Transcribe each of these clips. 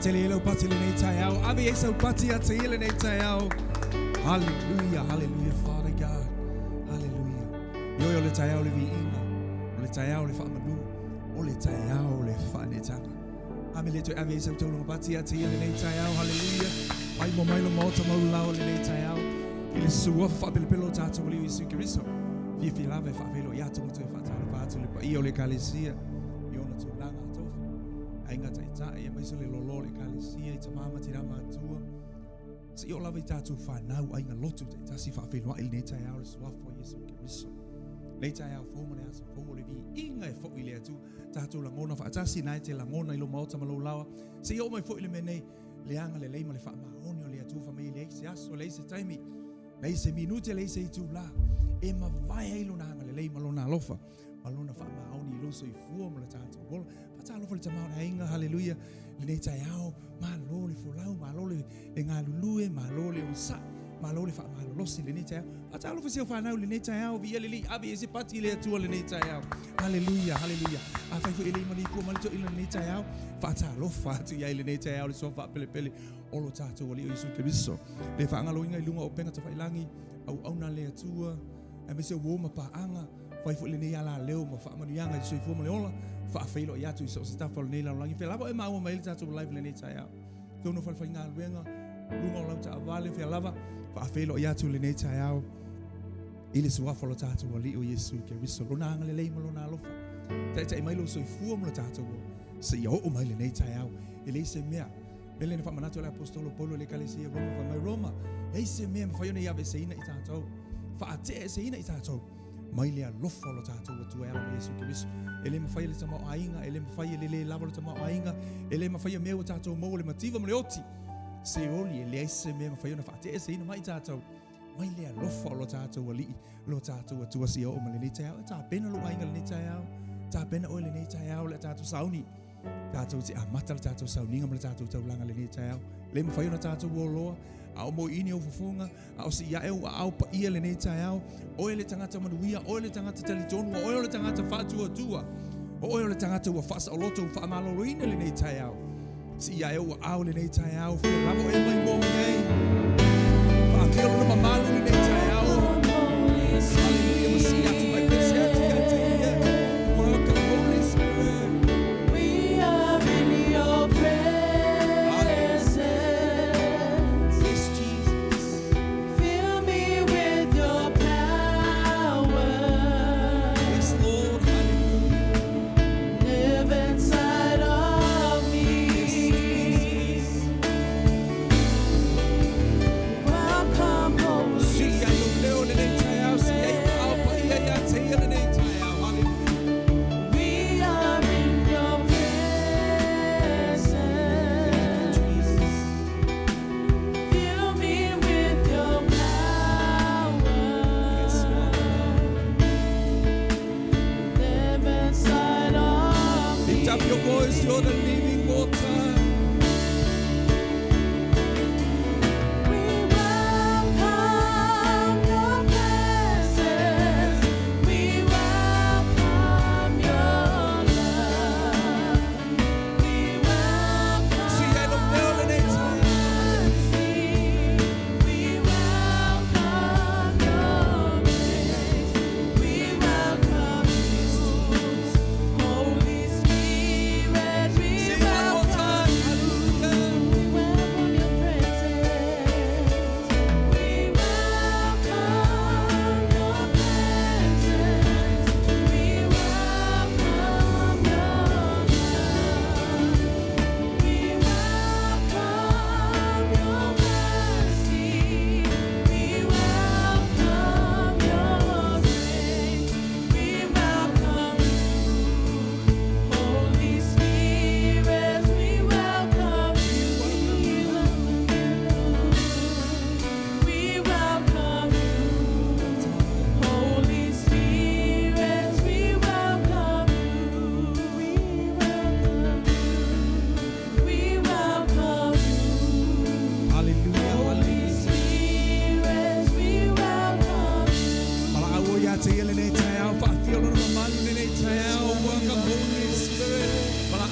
Atelelo patile nei tayao. Ave eso patia tele nei tayao. Hallelujah, hallelujah, Father God. Hallelujah. Yo le tayao le viinga. Le tayao le famanu. O le tayao le fanetanga. Ame le to ave eso tolo patia tele nei tayao. Hallelujah. Ai mo mai lo mota mo lao le nei tayao. Ile sua fa pelo tato le Yesu Cristo. Vi lava fa velo ya to fa talo fa to le pa io le kalesia. Yo no to langa to. Ainga taita e mai so le lolo le kalesia te mama tira matua. Se io lava tato fa nau ainga lotu te tasi fa velo il neta ya le sua fo Yesu Cristo. Neta ya fo mo le aso fo le vi inga e fo ile atu tato la ngona fa tasi nai te la ngona ilo mauta malo lawa. Se io mai fo ile mene le anga le leima le fa ma onio le atu fa me le se aso le se taimi. Lei se minute lei se tu la e ma vai ai lo nanga lei malona lofa malona fa ma oni lo so i fu mo la tanto bol fa ta lo fa ta ma inga hallelujah le ne tai ao ma lo le fu lau ma lo le nga lulu ma lo le usa ma lo le fa ma lo si le ne tai fa ta lo fa se fa na le ne tai ao via le ave se pati le tu le ne tai ao hallelujah hallelujah a fa fu ele ma ni ko ma to ile ne tai ao fa ta lo fa tu ya le ne tai ao le so fa pele pele o lo tato o le Yesu Cristo le fa ngalo inga ilunga o penga to fa ilangi au na le atua e me se wo ma pa anga fai fu le ne ala leo ma fa ma yanga so fu ma le ola fa failo ya tu so sta fa le la langi fe lava e ma o ma ile tato live le ne taia to no fa fa inga luenga lunga o la ta vale fe lava fa failo ya tu le ne taia ile so fa lo tato o le o Yesu Cristo lo na anga le ma lo na lo fa ta mai lo so fu ma lo tato se yo o mai le ne taia ile se mea Bele ne fa manato le apostolo Paulo le kalesia Roma fa mai Roma. Lei se me fa yone ya se ina itato. Fa ate se ina itato. Mai le lofa lo tato o tu ela Yesu Cristo. Ele me fa le tama ainga, ele me fa le lava lo tama ainga, ele me fa me o tato mo le motivo mo le oti. Se oli le se me fa yone fa ate se ina mai tato. Mai le lofa lo tato o li lo tato o tu si o mo le tato. Ta pena lo ainga le tato. Ta pena o le tato le tato sauni. Tato te amata tato Sauniga ma tato tau langa le tau le mo fai na tato wo au mo ini o fofonga au si ya au pa ia le tau o ele tangata manuia o ele tangata telitonu o ele tangata fatu tua o ele tangata wa fasa o loto fa malo ina le tau si ya au le tau fe lavo e mai mo ngai fa fio no mamalo le tau hallelujah ma si atu mai pensati welcome Holy Spirit. Your voice, you're the living water.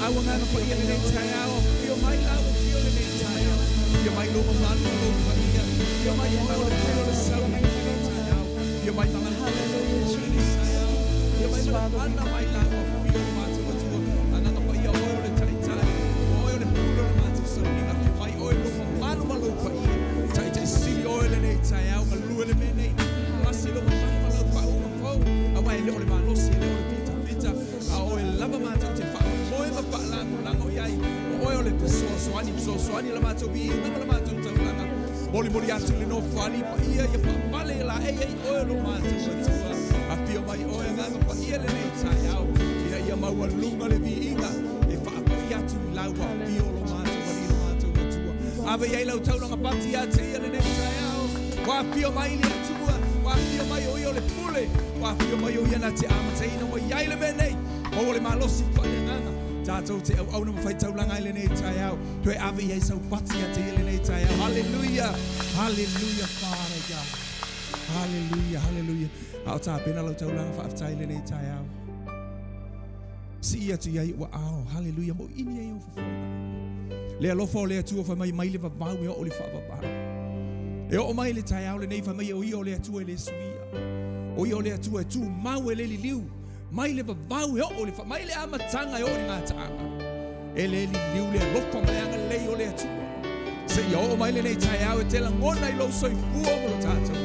I will never forget it. Feel my love. mai lo mamalu lo paia. Pia mai o le pelo le sau ni tayao. Pia mai tala hallelujah ni tayao. Pia mai ana mai la o pia matu tu. Ana no paia o le tai. O le pelo le matu Sauniga. Pia mai o lo mamalu malu paia. Tai si o le nei tayao malu le menei. Asi lo mamalu malu pa o fo. Awai le o le malo si le o le pita. A o le lava matu te fa. O e pa la lango yai. O le so ani la matu bi na la matu tanga. Moli atu le no fali pa ia ia pa pale la o lo matu tua. A pio mai o nga pa ia le nei tayao. Ia mau lunga le viinga. E fa pa ia tu la wa pio lo matu tua. Ave ia lau tau nga pati ate ia le nei tayao. Wa pio mai le tua. Wa pio mai o le pule. Wa pio mai o ia na te amateina o ia le menei. O le malosi pa le nganga. Tātou te au na mawhai taulanga ele nei tayao. Tue awe iei sau pati a te ele nei tayao. Hallelujah. Hallelujah, Father God. Hallelujah, hallelujah. Ao tā pena lau taulanga whaaftai ele nei tayao. Si ia tu iei wa ao. Hallelujah. Mo ini iei o whawhonga. Lea lofa o lea tua whamai mai le wawau e o le whawawau. E o mai le tayao le nei whamai o i o lea tua e le suia. O i o lea tua e tu mau e le li liu. Mai le vavau e o le fa mai le amatanga e o le ngataanga e le liu le lofa mai anga lei o le atua se i o mai le nei tayao e te la ngona i lo soifua mo lo tātou.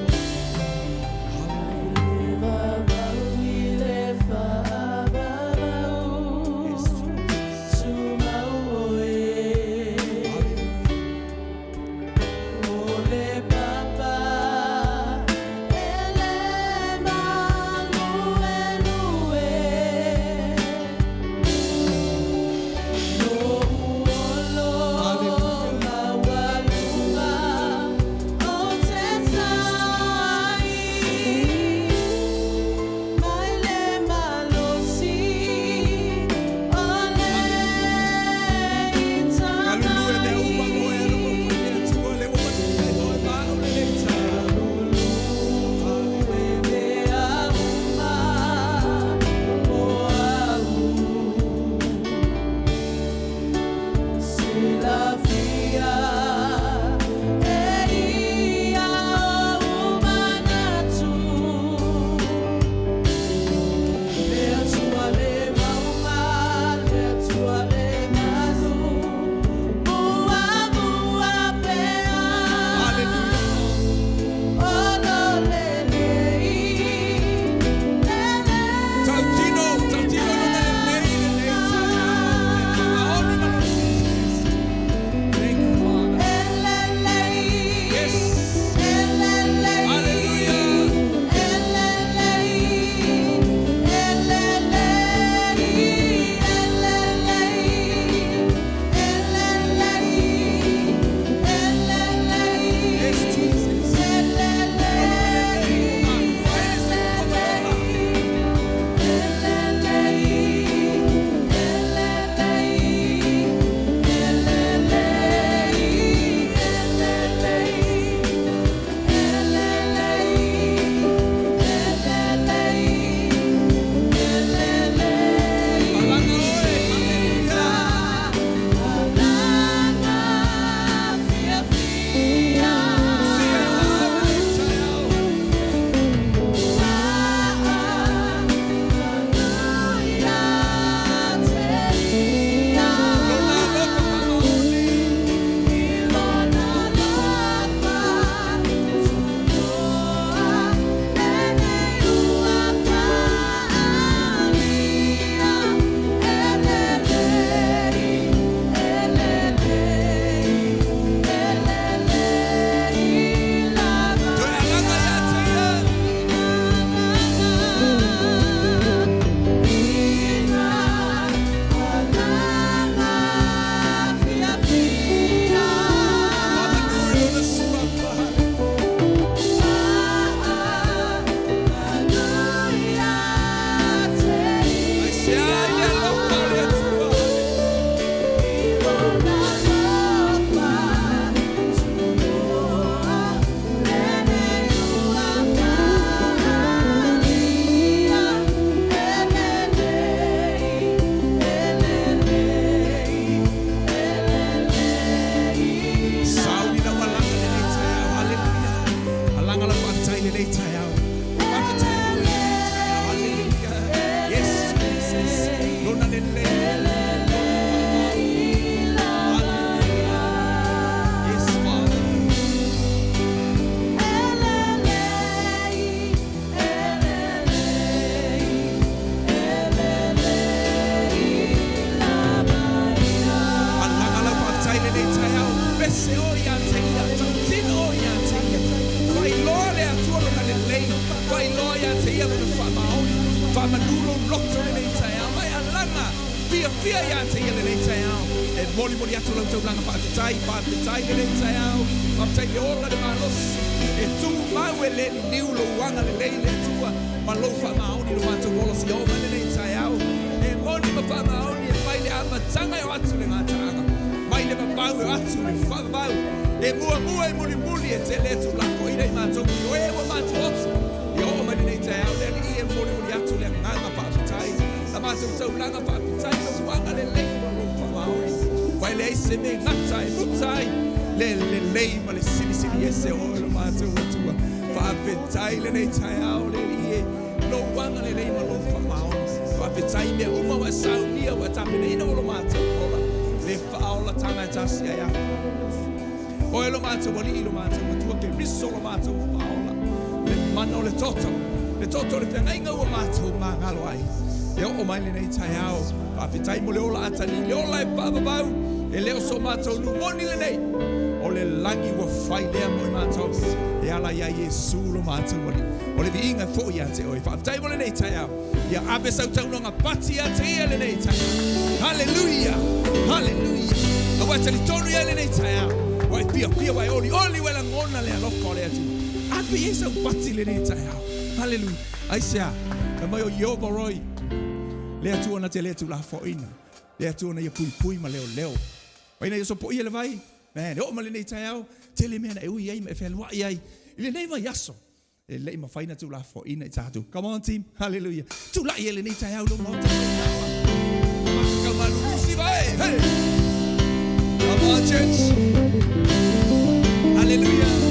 fia ia te ia le nei tai au. E moli moli atu lau tau langa whaafitai le nei tai au. Whaafitai le ola le malos. E tu mau e le ni niu lo wanga le lei le tua. Ma lo wha maoni lo mātou wolo si oma le nei tai au. E moli ma wha maoni e mai le amatanga e o atu le ngātanga. Mai le mapau e atu le whavau. E mua e muli muli e te le tu lako i rei mātou ki o e wa mātou otu. I o oma le nei tai au le li e moli moli atu le nganga whaafitai. La mātou tau langa whaafitai lo wanga le lei ma lo wha maoni. Wai le eise me ngatai, mutai. Le lei ma le sini e se o lo mātou atua. Whaafitai le nei tai au le li e. Lo wanga le lei ma lo wha maoni. Whaafitai me uma wa Sauniga wa Tapenaga o lo mātou ola. Le whaola tanga tasi ai a. O e lo mātou wali i lo mātou atua ke riso lo mātou whaola. Le mana o le toto. Le toto le whengainga ua mātou mā ngalo ai. E o mai le nei tai au. Whaafitai mo le ola atani. Le ola e whaavavau. E leo so mātou nu moni le nei. O le langi ua whai lea mo i mātou. E ala ia Jesu lo mātou wali. O le viinga fo ia te oi. Whaafitai mo le nei tai au. Ia abe sau taunonga pati a te ia le nei tai au. Hallelujah. Hallelujah. Awa tali tonu ia le nei tai au. Wai pia wai oli wela ngona le aloko le atu. Abe ia sau pati le nei tai au. Hallelujah. Aisea. Ka mai o Yehova roi. Le atu ona te le atu la foina. Le atu ona ia pui ma leo. Waina ia so po ia le vai. Man, o ma le nei tai au. Te le mea na e ui ai ma e whelua i ai. Ile nei ma yaso. E lei ma whaina tu la foina i tātu. Come on team. Hallelujah. Tu la ia le nei tai au lo mo te le au. Maka malu rusi vai. Hey. Come on church. Hallelujah.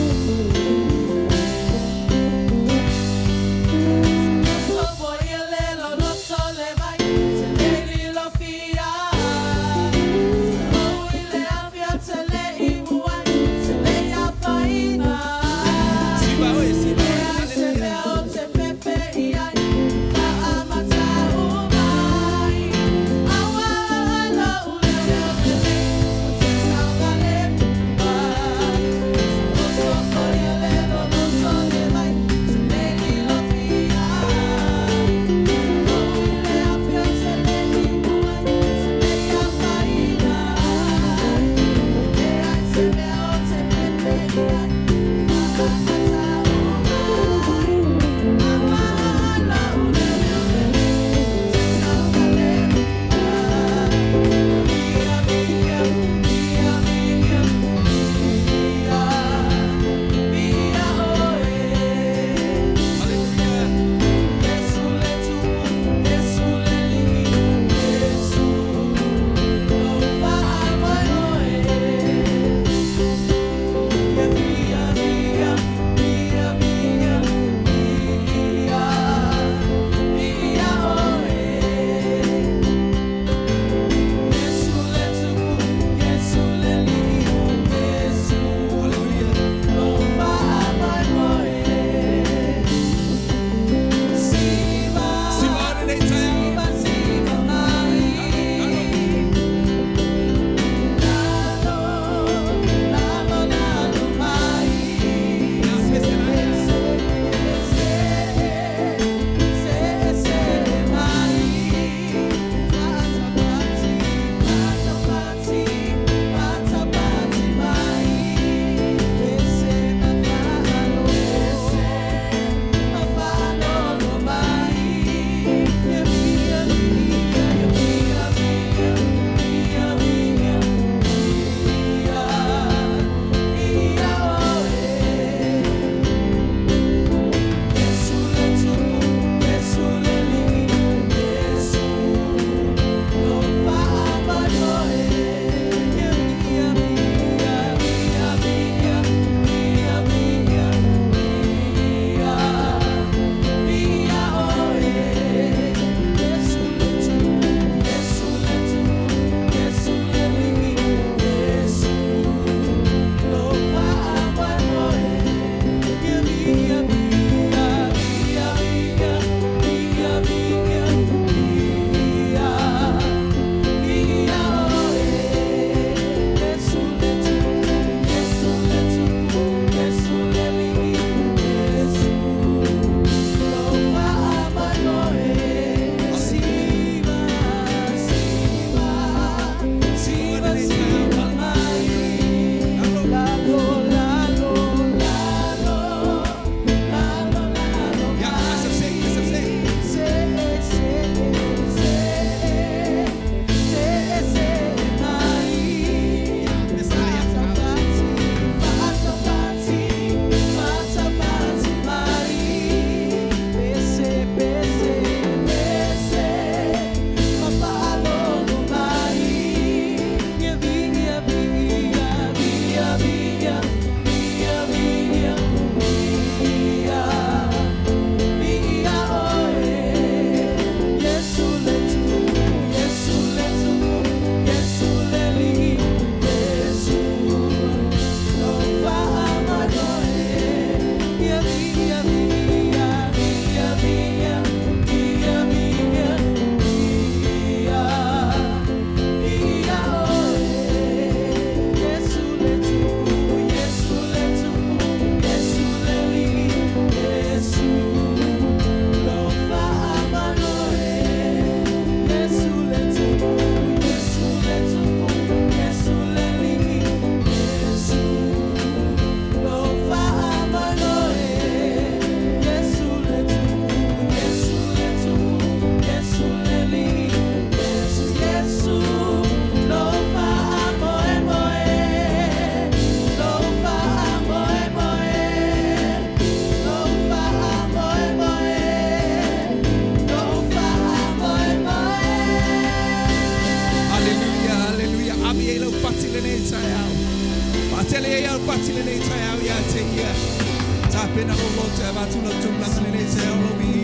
Tapenaga Faaleagaga batula tula lele te olovinga.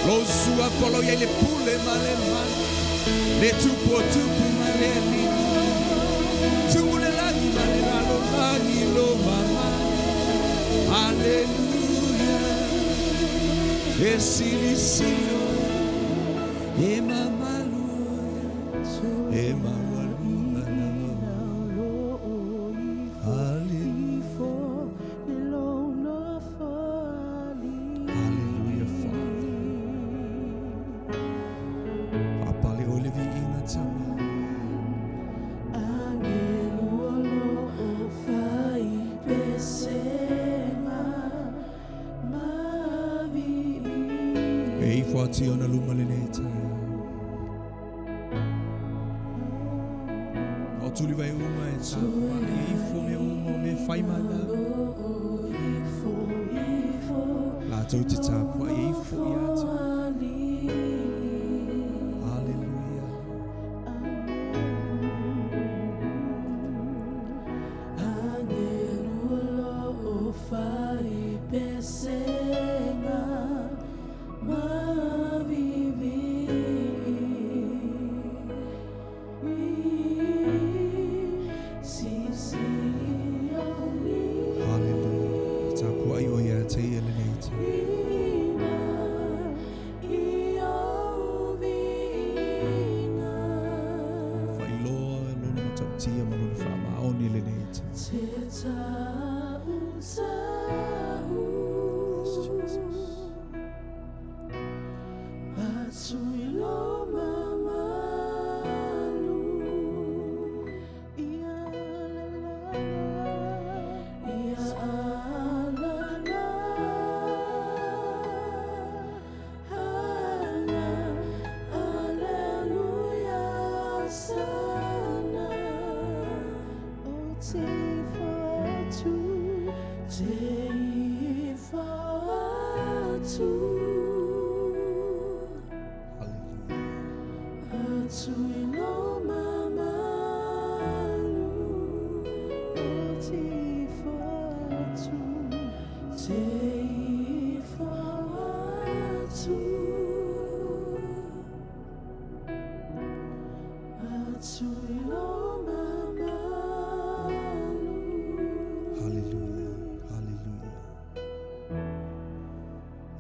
Lo sua kolo ye le pule male male. Le tupo tupu male ni. Tumule lagi male ralo lagi lo mama. Hallelujah. Esili silo. Ema malu. Ema walu manawa. Hallelujah, Father. Apale olivi ina tama. Ei fuati ona luma leneta. O tuli vai uma e tama. Ei fu me uma me fai mana. La tauti tapa ei fu iata. Hallelujah. Hallelujah. Tapu ai o ia te eleneta. Fai loa e lona matautia ma lona wha maoni eleneta.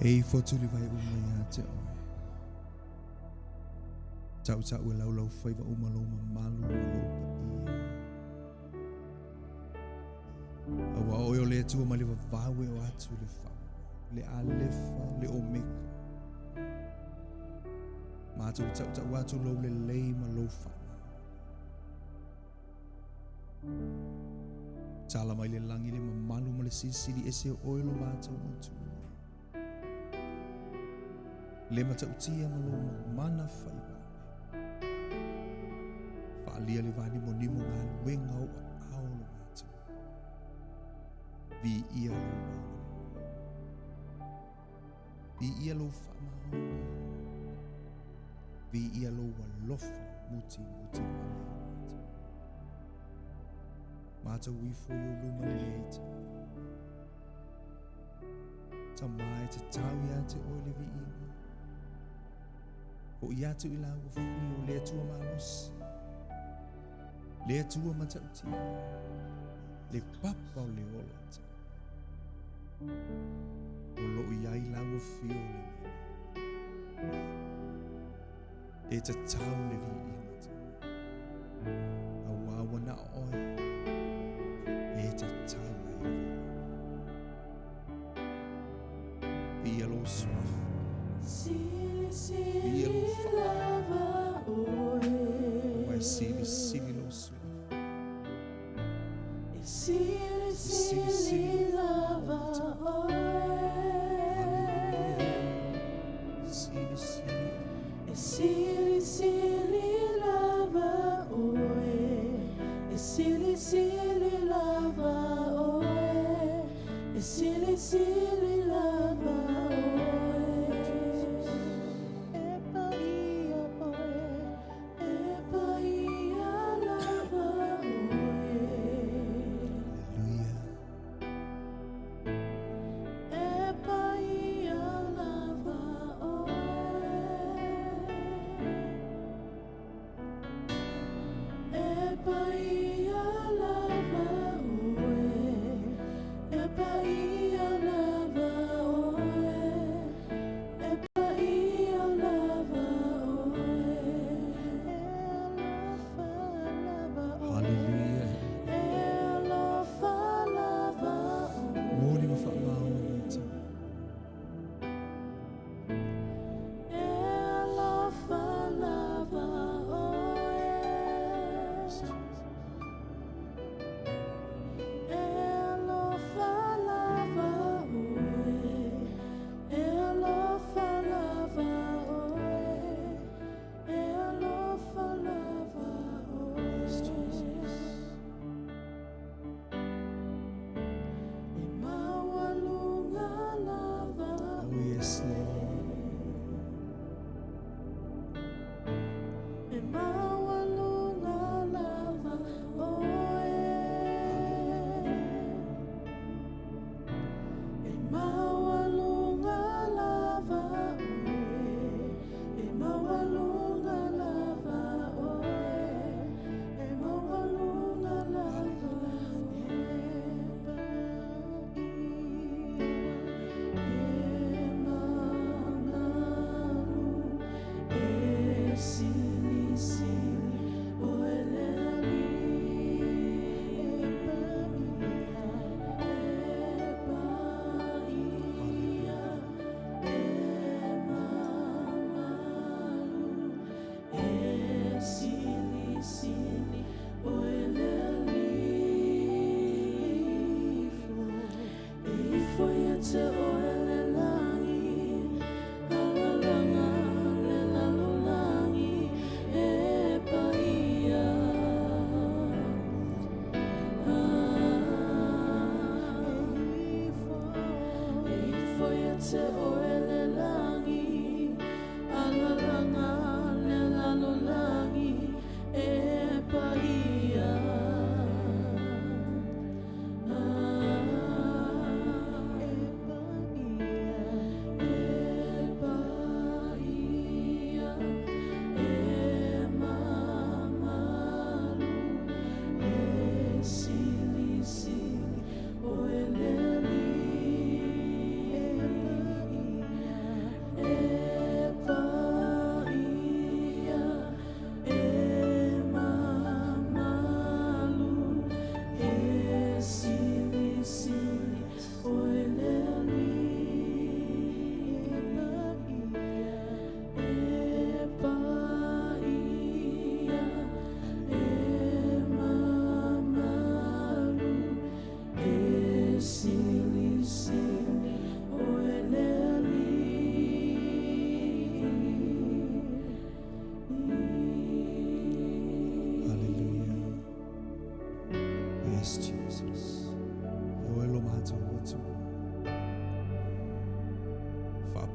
Ei fotuli vai uma ia te oe. Tau tau e lau whaiva uma loma malu ma lopa ia. Awa oe o lea tua ma lewa vawe o atu le whau. Le alefa, le omeka. Ma atu tau tau atu lau le lei ma lo whau. Tala mai le langi le ma malu ma le sisiri ese o oe lo mātou matu. Le matautia maloma mana whaiba. Whaalia le vani monimo ngā luenga o ao lo mātou. Vi ia lo wangale. Vi ia lo whamahonga. Vi ia lo walofa muti muti male o mātou. Mātou wifo yo luma le leita. Tamai te tau ia te oile vi ia. O ia tu ila o fio le tua malos. Le tua matauti. Le papa o le olata. O lo ia ila o fio le mena. E te tau le vi ingata. A wawa na oi. E te tau le vi. Via lo swafa. Via lo fava. Vai sili sili lo swafa. Sili lava oe. Sili lava oe. Sili lava oe. Sili lava oe.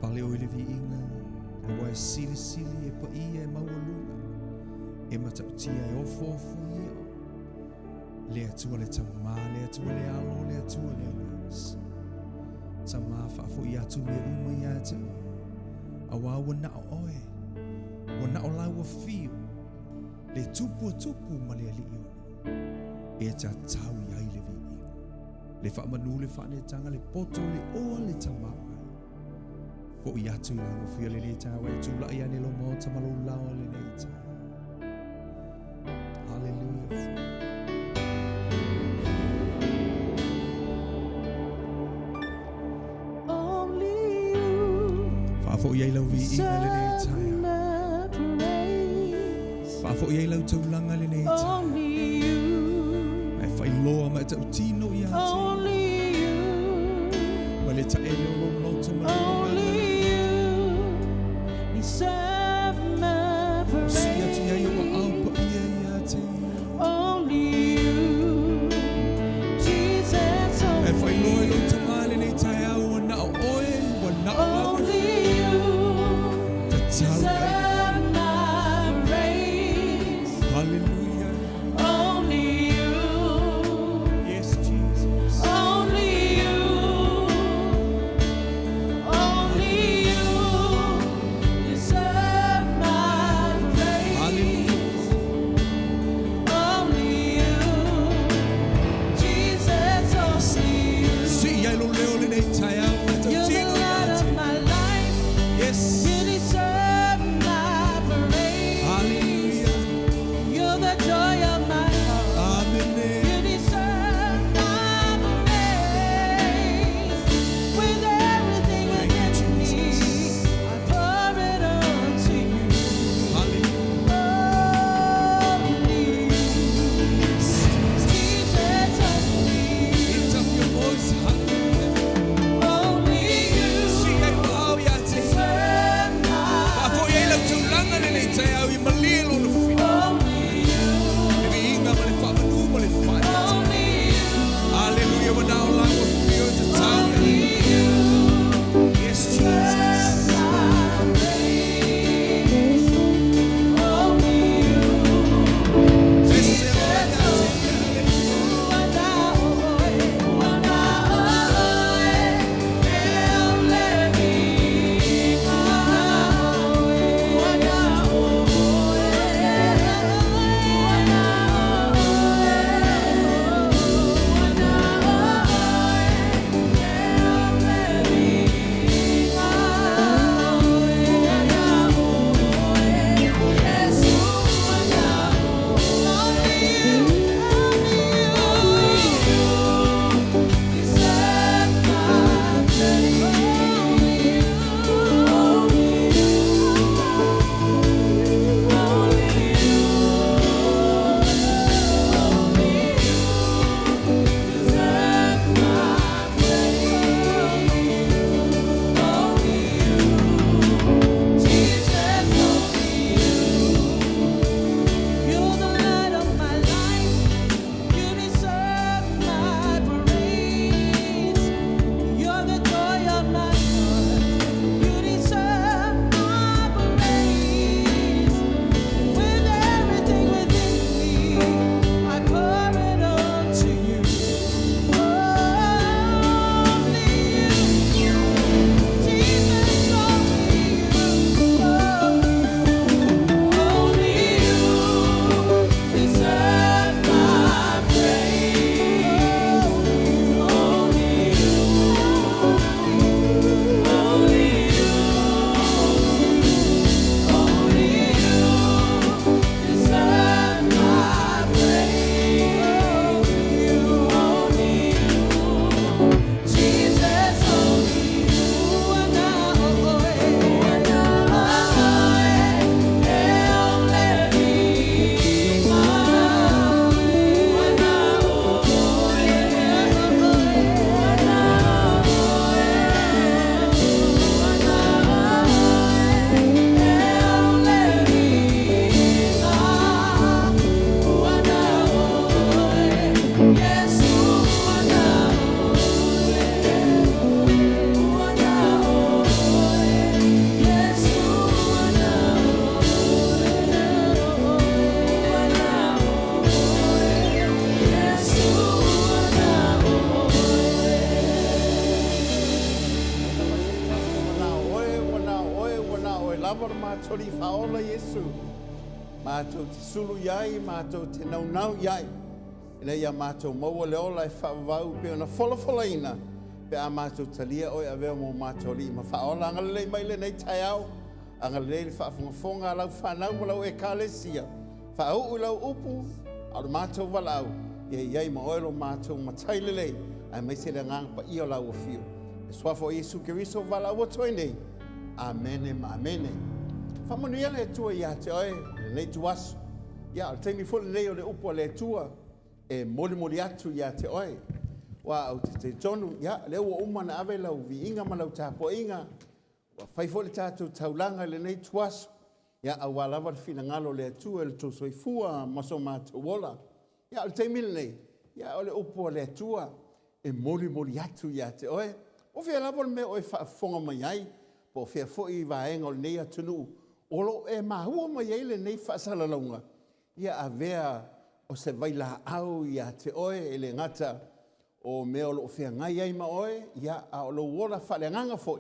Pale o ile vi inga, e wai sili sili e pa ia e maualunga, e matautia e ofo ia, le atua le tamā, le atua le alo, le atua le alas. Tamā whaafo i atu me uma i atu, a wā wana o oe, wana o lau a fiu, le tupu ma le ali iona, e ta tau i ai le vi inga. Le whaamanu le whaane tanga le poto le oa le tamā. O i atu i lau fia le ta wa tu la ia ne lo mo ta malo lau le ta. Hallelujah. Only you. Fa fo i lau vi i le ta. Fa fo i lau tu langa le ta. Only you. Ai fai loa ma ta tino i atu. Only you. Ma le ta e lo mo ta malo. Serve my praise. Only you, Jesus. Only you, serve my praise. Hallelujah. Only you. Yes, Jesus. Only you. Only you. Serve mātou li whaola Yesu. Mātou te sulu iai, mātou te naunau iai. Ina ia mātou maua leola e whaavau pe ona whola ina. Pe a mātou talia oi a veo mō mātou li. Ma whaola angalelei mai le nei tai au. Angalelei le whaafongafonga lau whanau ma lau e kālesia. Whaau u lau upu, au mātou walau. Iai ma oelo mātou matailelei. Ai mai se le ngang pa ia lau o fio. E swafo Yesu Keriso walau o toi nei. Amene ma amene. Whamanuia le tua ia te oe, le nei tuasu. Ia, al teimi fole nei o le upo le tua. E moli atu ia te oe. Wa au te tonu, ia, le ua umana ave lau vi inga ma lau tapo inga. Wa fai fole tātou taulanga le nei tuasu. Ia, au walawa le fina ngalo le tua, le tō soifua, maso mātou wola. Ia, al teimi le nei. Ia, o le upo le tua. E moli atu ia te oe. O fia lava le me oe whaafonga mai ai. Po fia foi vaenga o le nei atunu. Olo e mahua mai ai le nei whaasalalaunga. Ia a vea o se vaila au ia te oe e le ngata o me o lo fia ngai ai ma oe. Ia a o lo wola whaaleanganga foi.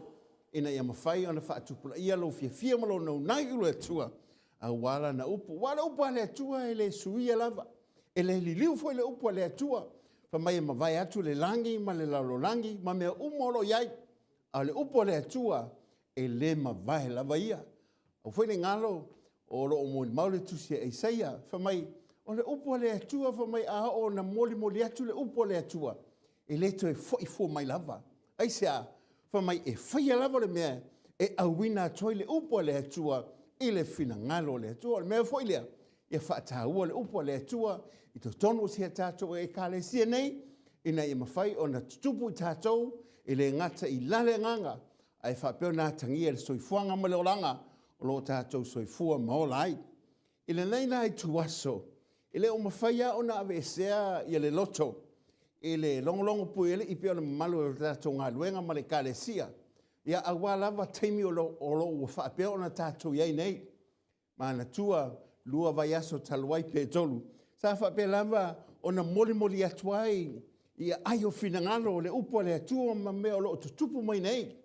Ina ia mawhai o na whaatupula. Ia lo fia malo nau nai ulu e tua. A wala na upu. Wala upu a le atua e le suia lava. E le liliu foi le upu a le atua. Pa mai ma vai atu le langi, ma le lalo langi, ma mea umolo iai. A le upo le atua e le ma vai lava ia. O foi le ngalo o lo o moli maule tusia e saia. Fa mai o le upo le atua, fa mai a o na moli atu le upo le atua. E le to e fo mai lava. Ai sea, fa mai e faya lava le mea e awina toi le upo le atua i le fina ngalo le atua. Le mea foi lea. Ia whaataua le upo le atua, i to tonu si a tātou e kāle sia nei, ina i mawhai o na tutupu i tātou, i le ngata i lale nganga, ai whapeo nā tangia le soifuanga ma le olanga, o lo tātou soifua maola ai. I le nei nai tuaso, i le o mawhai a o na avesea i le loto, i le longolongo puele i peo le malu o tātou ngā luenga ma le kāle sia. Ia awa lava teimi o lo o whapeo na tātou iei nei, ma na tua lua vai aso taluai pe tolu. Sa whape lava o na moli atuai i ai o fina ngalo o le upo le atua ma mea o lo tutupu mai nei.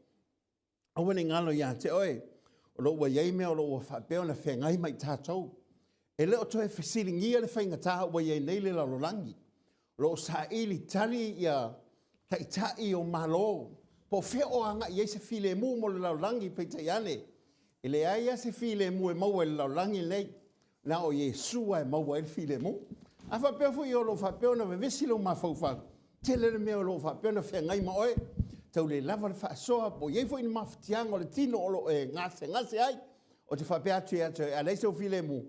Awane ngalo ia te oe. O lo ua iei mea o lo ua whape o na whengai mai tātou. E leo toe whasiringia le whainga taha ua iei nei le lalolangi. Lo sa ili tali ia taitai o malo. Po whea o anga iei se file mu mo le lalolangi pe taiane. E le aia se file mu e maua le lalolangi nei. Na o Yesua e maua el file mo. A whapea fui o lo whapea na vevesi lo mawhauwha. Tele le mea o lo whapea na whengai ma oe. Tau le lava le whaasoa po ye fui ni mawhatianga o le tino o lo e ngase ai. O te whapea atu e atu e aleise o file mo.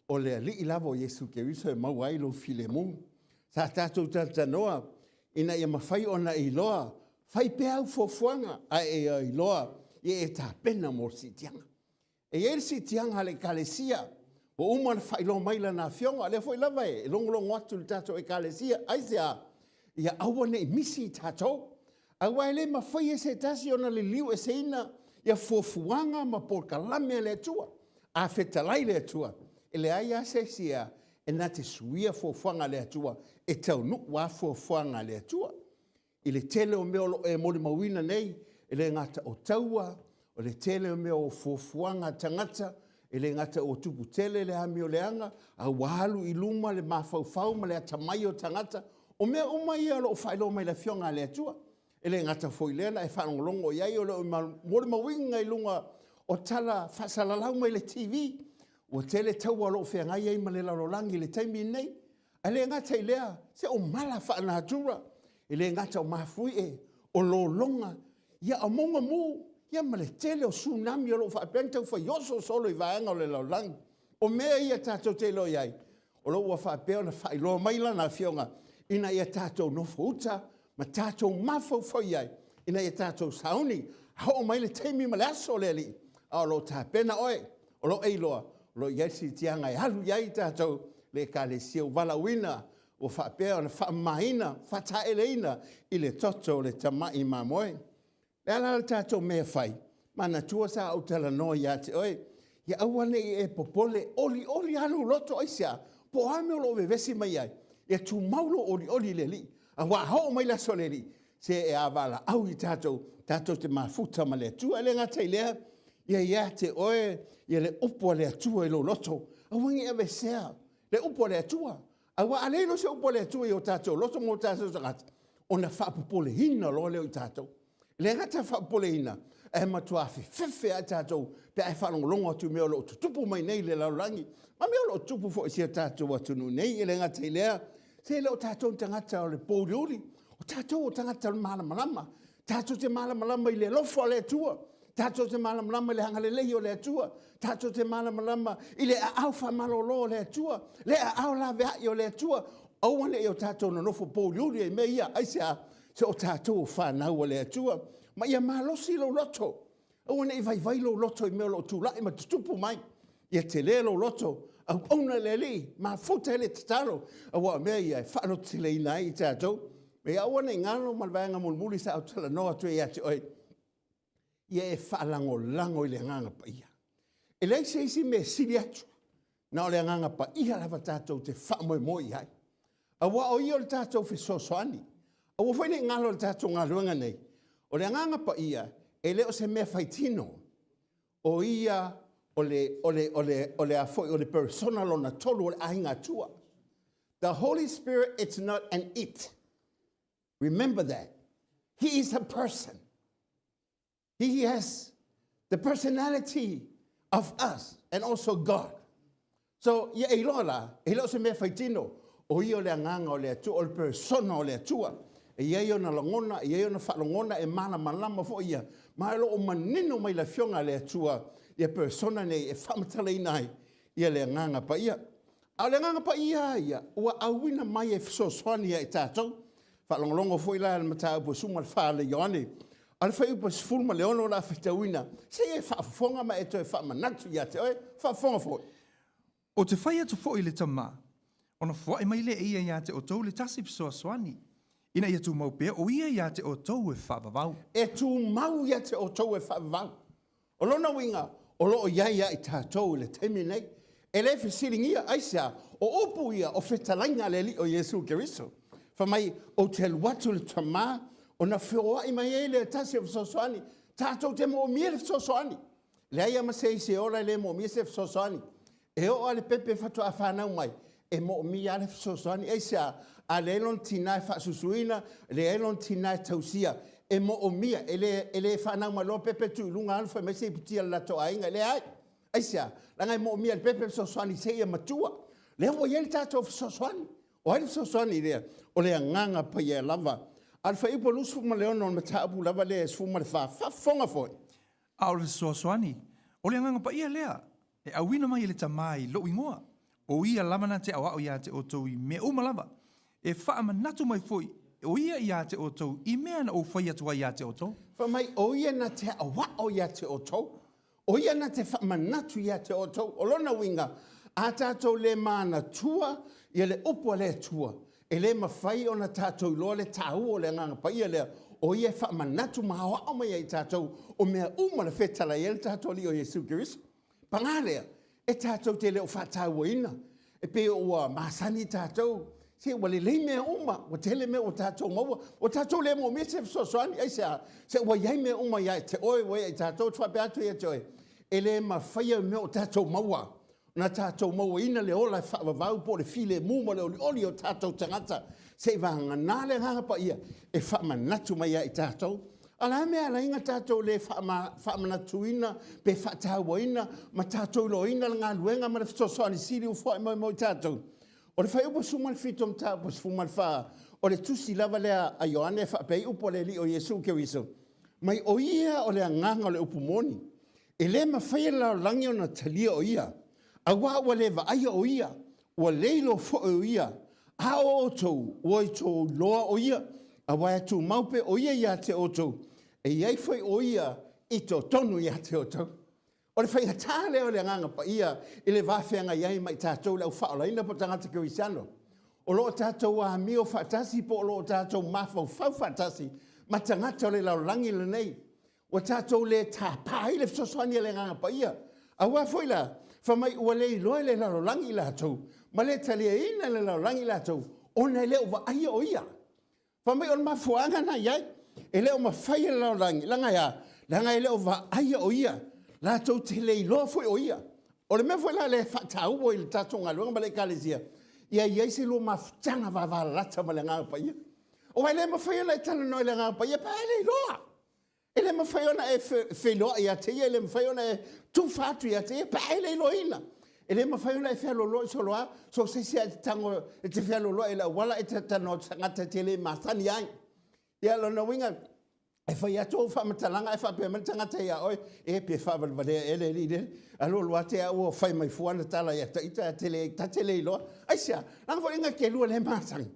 O le li i lava o Yesu Keriso e maua ai lo file mo. Sa tātou tatanoa. Ina ia mawhai o na iloa. Whai pea au fofuanga. A e iloa. Ie e tāpena mo si tianga. E e si tianga le kalesia. O uma na whailo mai la na fionga, le foi lava e longolongo atu le tātou e kālesia, aisea, ia aua nei misi tātou. Aua ele ma whai e se tasi ona le liu e se ina, ia fuafuanga ma por kalame le atua, a whetalai le atua. E le aia se sia, e na te suia fuafuanga le atua, e tau nukwa fuafuanga le atua. I le tele o meo e mori mawina nei, e le ngata o taua, o le tele o meo fuafuanga tangata, e le ngata o tupu tele le hami o leanga, a wahalu i luma le mawhauwhau ma le atamai o tangata, o mea umai ia lo whailo mai la fionga le atua. E le ngata foi lena e whanongolongo iai o le mori mawinga i lunga o tala whasalalau mai le TV, o tele taua lo whengai ai ma le lalolangi le taimi nei. E le ngata i lea, se o mala whanatura, e le ngata o mafui e, o lo longa, ia a monga mu, ia ma le tele o tsunami o lo whaapentau whaioso solo i vaenga o le laulangi. O mea ia tātou te lo iai. O lo ua whaapeo na whailoa maila na fionga. Ina ia tātou no fauta, ma tātou mawhau whau iai. Ina ia tātou sauni, hao mai le teimi ma le aso le li. A o lo tāpena oe, o lo eiloa, o lo iai si tianga i halu iai tātou le ka le siau wala wina, o whaapeo na whaamaina, whataeleina, i le toto le tamai mamoe. Le ala tātou mea whai, mana tua sa au tala noa ia te oe, ia awane e popole oli anu loto aisia, po ame o lo vevesi mai ai, ia tu maulo oli le li, a wa hao mai la so le li, se e avala au i tātou te mafuta ma le tua, le ngata i lea, ia te oe, ia le upo le atua i lo loto. A wangi ave sea, le upo le atua. A wa alelo se upo le atua i o tātou, loto mo tātou tangata. O na whaapupole hina lo leo i tātou. Le ngata whaapupole hina, e matua fefe a tātou, pe ai whanongolongo atu mea lo tupu mai nei le laurangi. Ma mea lo tupu fo isi a tātou atu nu nei, e le ngata i lea. Se leo tātou tangata o le pōriuri, o tātou o tangata o malamalama. Tātou te malamalama i le lofo le atua. Tātou te malamalama i le hangalelehi o le atua. Tātou te malamalama i le au whamalolo o le atua. Le au la veai o le atua. Auane e o tātou na nofo pōriuri e me ia, aisea, se o tātou o whanau o le atua. Ma ia malosi lo loto. Auane i vai lo loto i mea lo tūlai, ma tutupu mai. Ia te le lo loto. Au ona le li, ma futa ele te talo. Awa mea ia, whaano te le ina i tātou. Me auane ngano malvaenga mulmuli sa au tala noa tue ia te oi. Ia e whaalango lango i le nganga pa ia. E lei se isi me sili atu. Na o le nganga pa ia lava tātou te whaamoe moi hai. Awa o ia o le tātou fi sosoani. Awa whaine ngalo le tātou ngā luenga nei. O le nganga pa ia, e leo se mea whaitino. O ia o le afoi, o le persona lo na tolu o le ahinga tua. The Holy Spirit, it's not an it. Remember that. He is a person. He has the personality of us and also God. So, ia e loa se mea whaitino. O ia o le anganga o le atua, o le persona o le atua. E ia i o na langona, e ia i o na whalongona, e mana malama fo ia. Ma alo o manino mai la fionga le atua, ia persona nei, e whamatala inai, ia le anganga pa ia. A le anganga pa ia, ua awina mai e fisosoani e tātou. Whalongolongo fo ila le mata upo suma le whaale yoane. Al whai upo sifulma le ono la whitawina. Se e whaafonga ma e toi whaamanatu ia te oe, whaafonga fo. O te whai atu fo i le tama, ona fwai mai le ia te o tau le tasi pisoaswani. Ina ia tu mau pea, o ia te o tau e whaavavau. E tu mau ia te o tau e whaavavau. O lona winga, o loo ia i tātou le temi nei. E le whisiringia aisea, o upu ia o whetalainga le li o Jesu Keriso. Whamai o te luatu le tama, o na whioa i mai e le tasi o fisoaswani. Tātou te mo mia le fisoaswani. Le aia ma se ora le mo mia se fisoaswani. E o ale pepe whatua a whanau mai. E mo mia le fisoaswani. Aisea, a le elon tina e whaasusuina, le elon tina e tausia. E mo o mia, ele whanau mai lo pepe tu lunga alfa me se putia la to ainga. Le ai, aisea, langai mo o mia le pepe fisoaswani se ia matua. Le o iel tātou fisoaswani. O hai fisoaswani lea, o le nganga pa ia lava. Alfa ipo lusu ma leono ma taapu lava le sfuma le whafonga foi. A o le soaswani, o le nganga pa ia lea, e awina mai le tamai lo ingoa. O ia lamana te awa o ia te o tau i me uma lava. E whaamanatu mai foi, o ia te o tau, i mea na o whai atua ia te o tau. Whamai, o ia na te awa o ia te o tau. O ia na te whaamanatu ia te o tau. O lona winga, a tātou le mana tua, ia le upo le tua. E le mawhai o na tātou loa le tāu o le nganga pa ia lea. O ia whaamanatu mahawa o mai ai tātou, o mea uma le whetala i el tātou li o Jesu Keriso. Pangalea, e tātou te leo whatau ina. E pe o masani tātou. Se wale le mea uma, o tele mea o tātou maua. O tātou le mo me se fisoaswani. Ai se wa iai mea uma iai te oe, wai ai tātou twa peatu ia te oe. E le ma whaia mea o tātou maua. Na tātou maua ina le ola whaavavau po le file muma le oli o tātou tangata. Se wahanga nā le hanga pa ia. E whaamanatu mai ai tātou. Ala mea la inga tātou le whaamanatu ina, pe whaatawa ina, ma tātou lo ina ngā luenga ma le fisoaswani siri u whai moi tātou. O le whai upo sumal fitom tā upo sfumal wha, o le tusi lava lea a Ioane whapei upo le li o Jesu Keriso. Mai o ia o le nganga o le upo moni. E le ma whai la langi o na talia o ia. A wawa le va aia o ia. Ua leilo fo o ia. A o tou, oi tou loa o ia. A wai atu maupe o ia te o tou. E iai whai o ia i to tonu ia te o tou. O le whainga tā leo le nganga pa ia i le whawhenga iai mai tātou lau whaolaina po tangata Kerisano. O loo tātou a mio whaatasi po o loo tātou mawhau whaatasi ma tangata le lau langi le nei. O tātou le tā pāi le fisoaswani le nganga pa ia. A wā whaila, whamai ua le loe le lau langi la tau. Ma le talia ina le lau langi la tau. O nei leo wa aia o ia. Whamai o ma fuanga na iai. E leo ma whai le lau langi. Langa ia, langa leo wa aia o ia. La tau te lei loa foi o ia. O le mea foi la le whatau o i le tātou ngā luanga ma le kalesia. Ia iai se lo mafutanga wa lata ma le ngā pa ia. O ai le mawhai ona e tana no i le ngā pa ia, pa e lei loa. E le mawhai ona e wheloa ia te ia, e le mawhai ona e tūwhātu ia te ia, pa e lei loa ina. E le mawhai ona e whealoloa i soloa, so se sia te tango e te whealoloa e la wala e te tano ngata te le mātani ai. Ia lona winga, e whai ato whamatalanga e whapea manitanga te ia oi, e pe whavalvalea e le li le, alo lua te au o whai mai fuana tala ia ta te le iloa. Aisia, nanga wha inga ke lua le mātangi.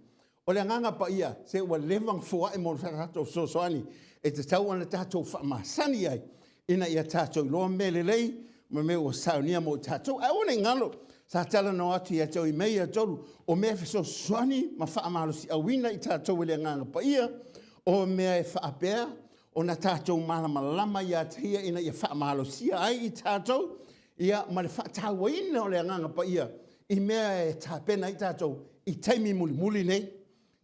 O le nganga pa ia, se ua levang fua e mon whakato sosoani, e te tau ana tātou whamasani ai, ina ia tātou loa mele lei, ma me o Sauniga mo tātou. A one ngalo, sa tala no atu ia tau I mei a tolu, o mea whesosoani, ma whaamalosi awina I tātou le nganga pa ia, o mea e whaapea, o na tātou malamalama ia te ia ina ia whaamalosia ai I tātou, ia ma le whaatawina o le nganga pa ia, I mea e tāpena I tātou, I taimi muli nei,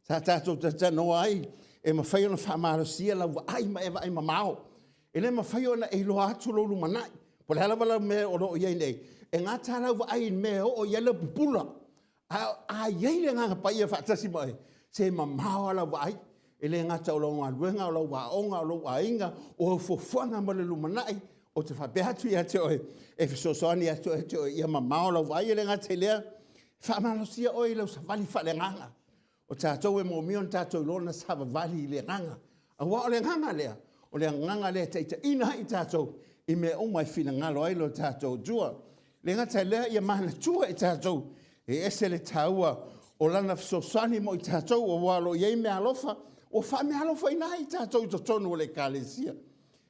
sa tātou tatano ai, e ma whai ona whaamalosia lau ai ma ewa ai ma mao, e le ma whai ona e loa atu lolu manai, po le halawala mea o loo iei nei, e ngā tālau ai mea o iela pupula, a iei le nganga pa ia whaatasi mai, se ma mao ala ai, e le ngata o lau ngā luenga, o lau wā onga, o lau wā inga, o fofuanga ma le lumanai, o te whapeatu ia te oe, e whesosoani ia te oe, ia ma mao lau ai, e le ngata lea, whaamalosia oe lau sa wali wha le nganga, o tātou e mō mion tātou lona sa wali le nganga, a wā o le nganga lea, o le nganga lea teita ina I tātou, I me o mai whina ngalo ai lo tātou tua, le ngata lea ia mahana tua I tātou, e ese le tāua, o lana whesosani mo I tātou, o walo iei me alofa, o wha me alofa ina I tātou to tonu o le kālesia.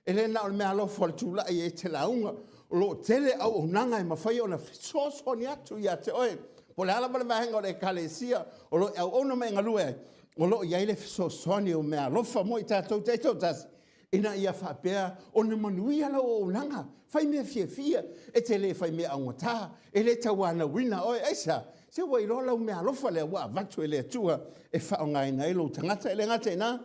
E le na o me alofa le tūla I e te launga, o lo tele au o nanga I mawhai o na whesosoni atu I a te oe, po le alama le vahenga o le kālesia, o lo au ono me ngalue, o lo iei le whesosoni o me alofa mo I tātou te tōtasi, ina ia whapea, o na manui ala o nanga, whai mea fia, e te le whai mea angotā, e le tawana wina oe, eisa, se wai rola o mea alofa lea wa vatu e le atua, e whaongai na ilo tangata, e le ngata ina,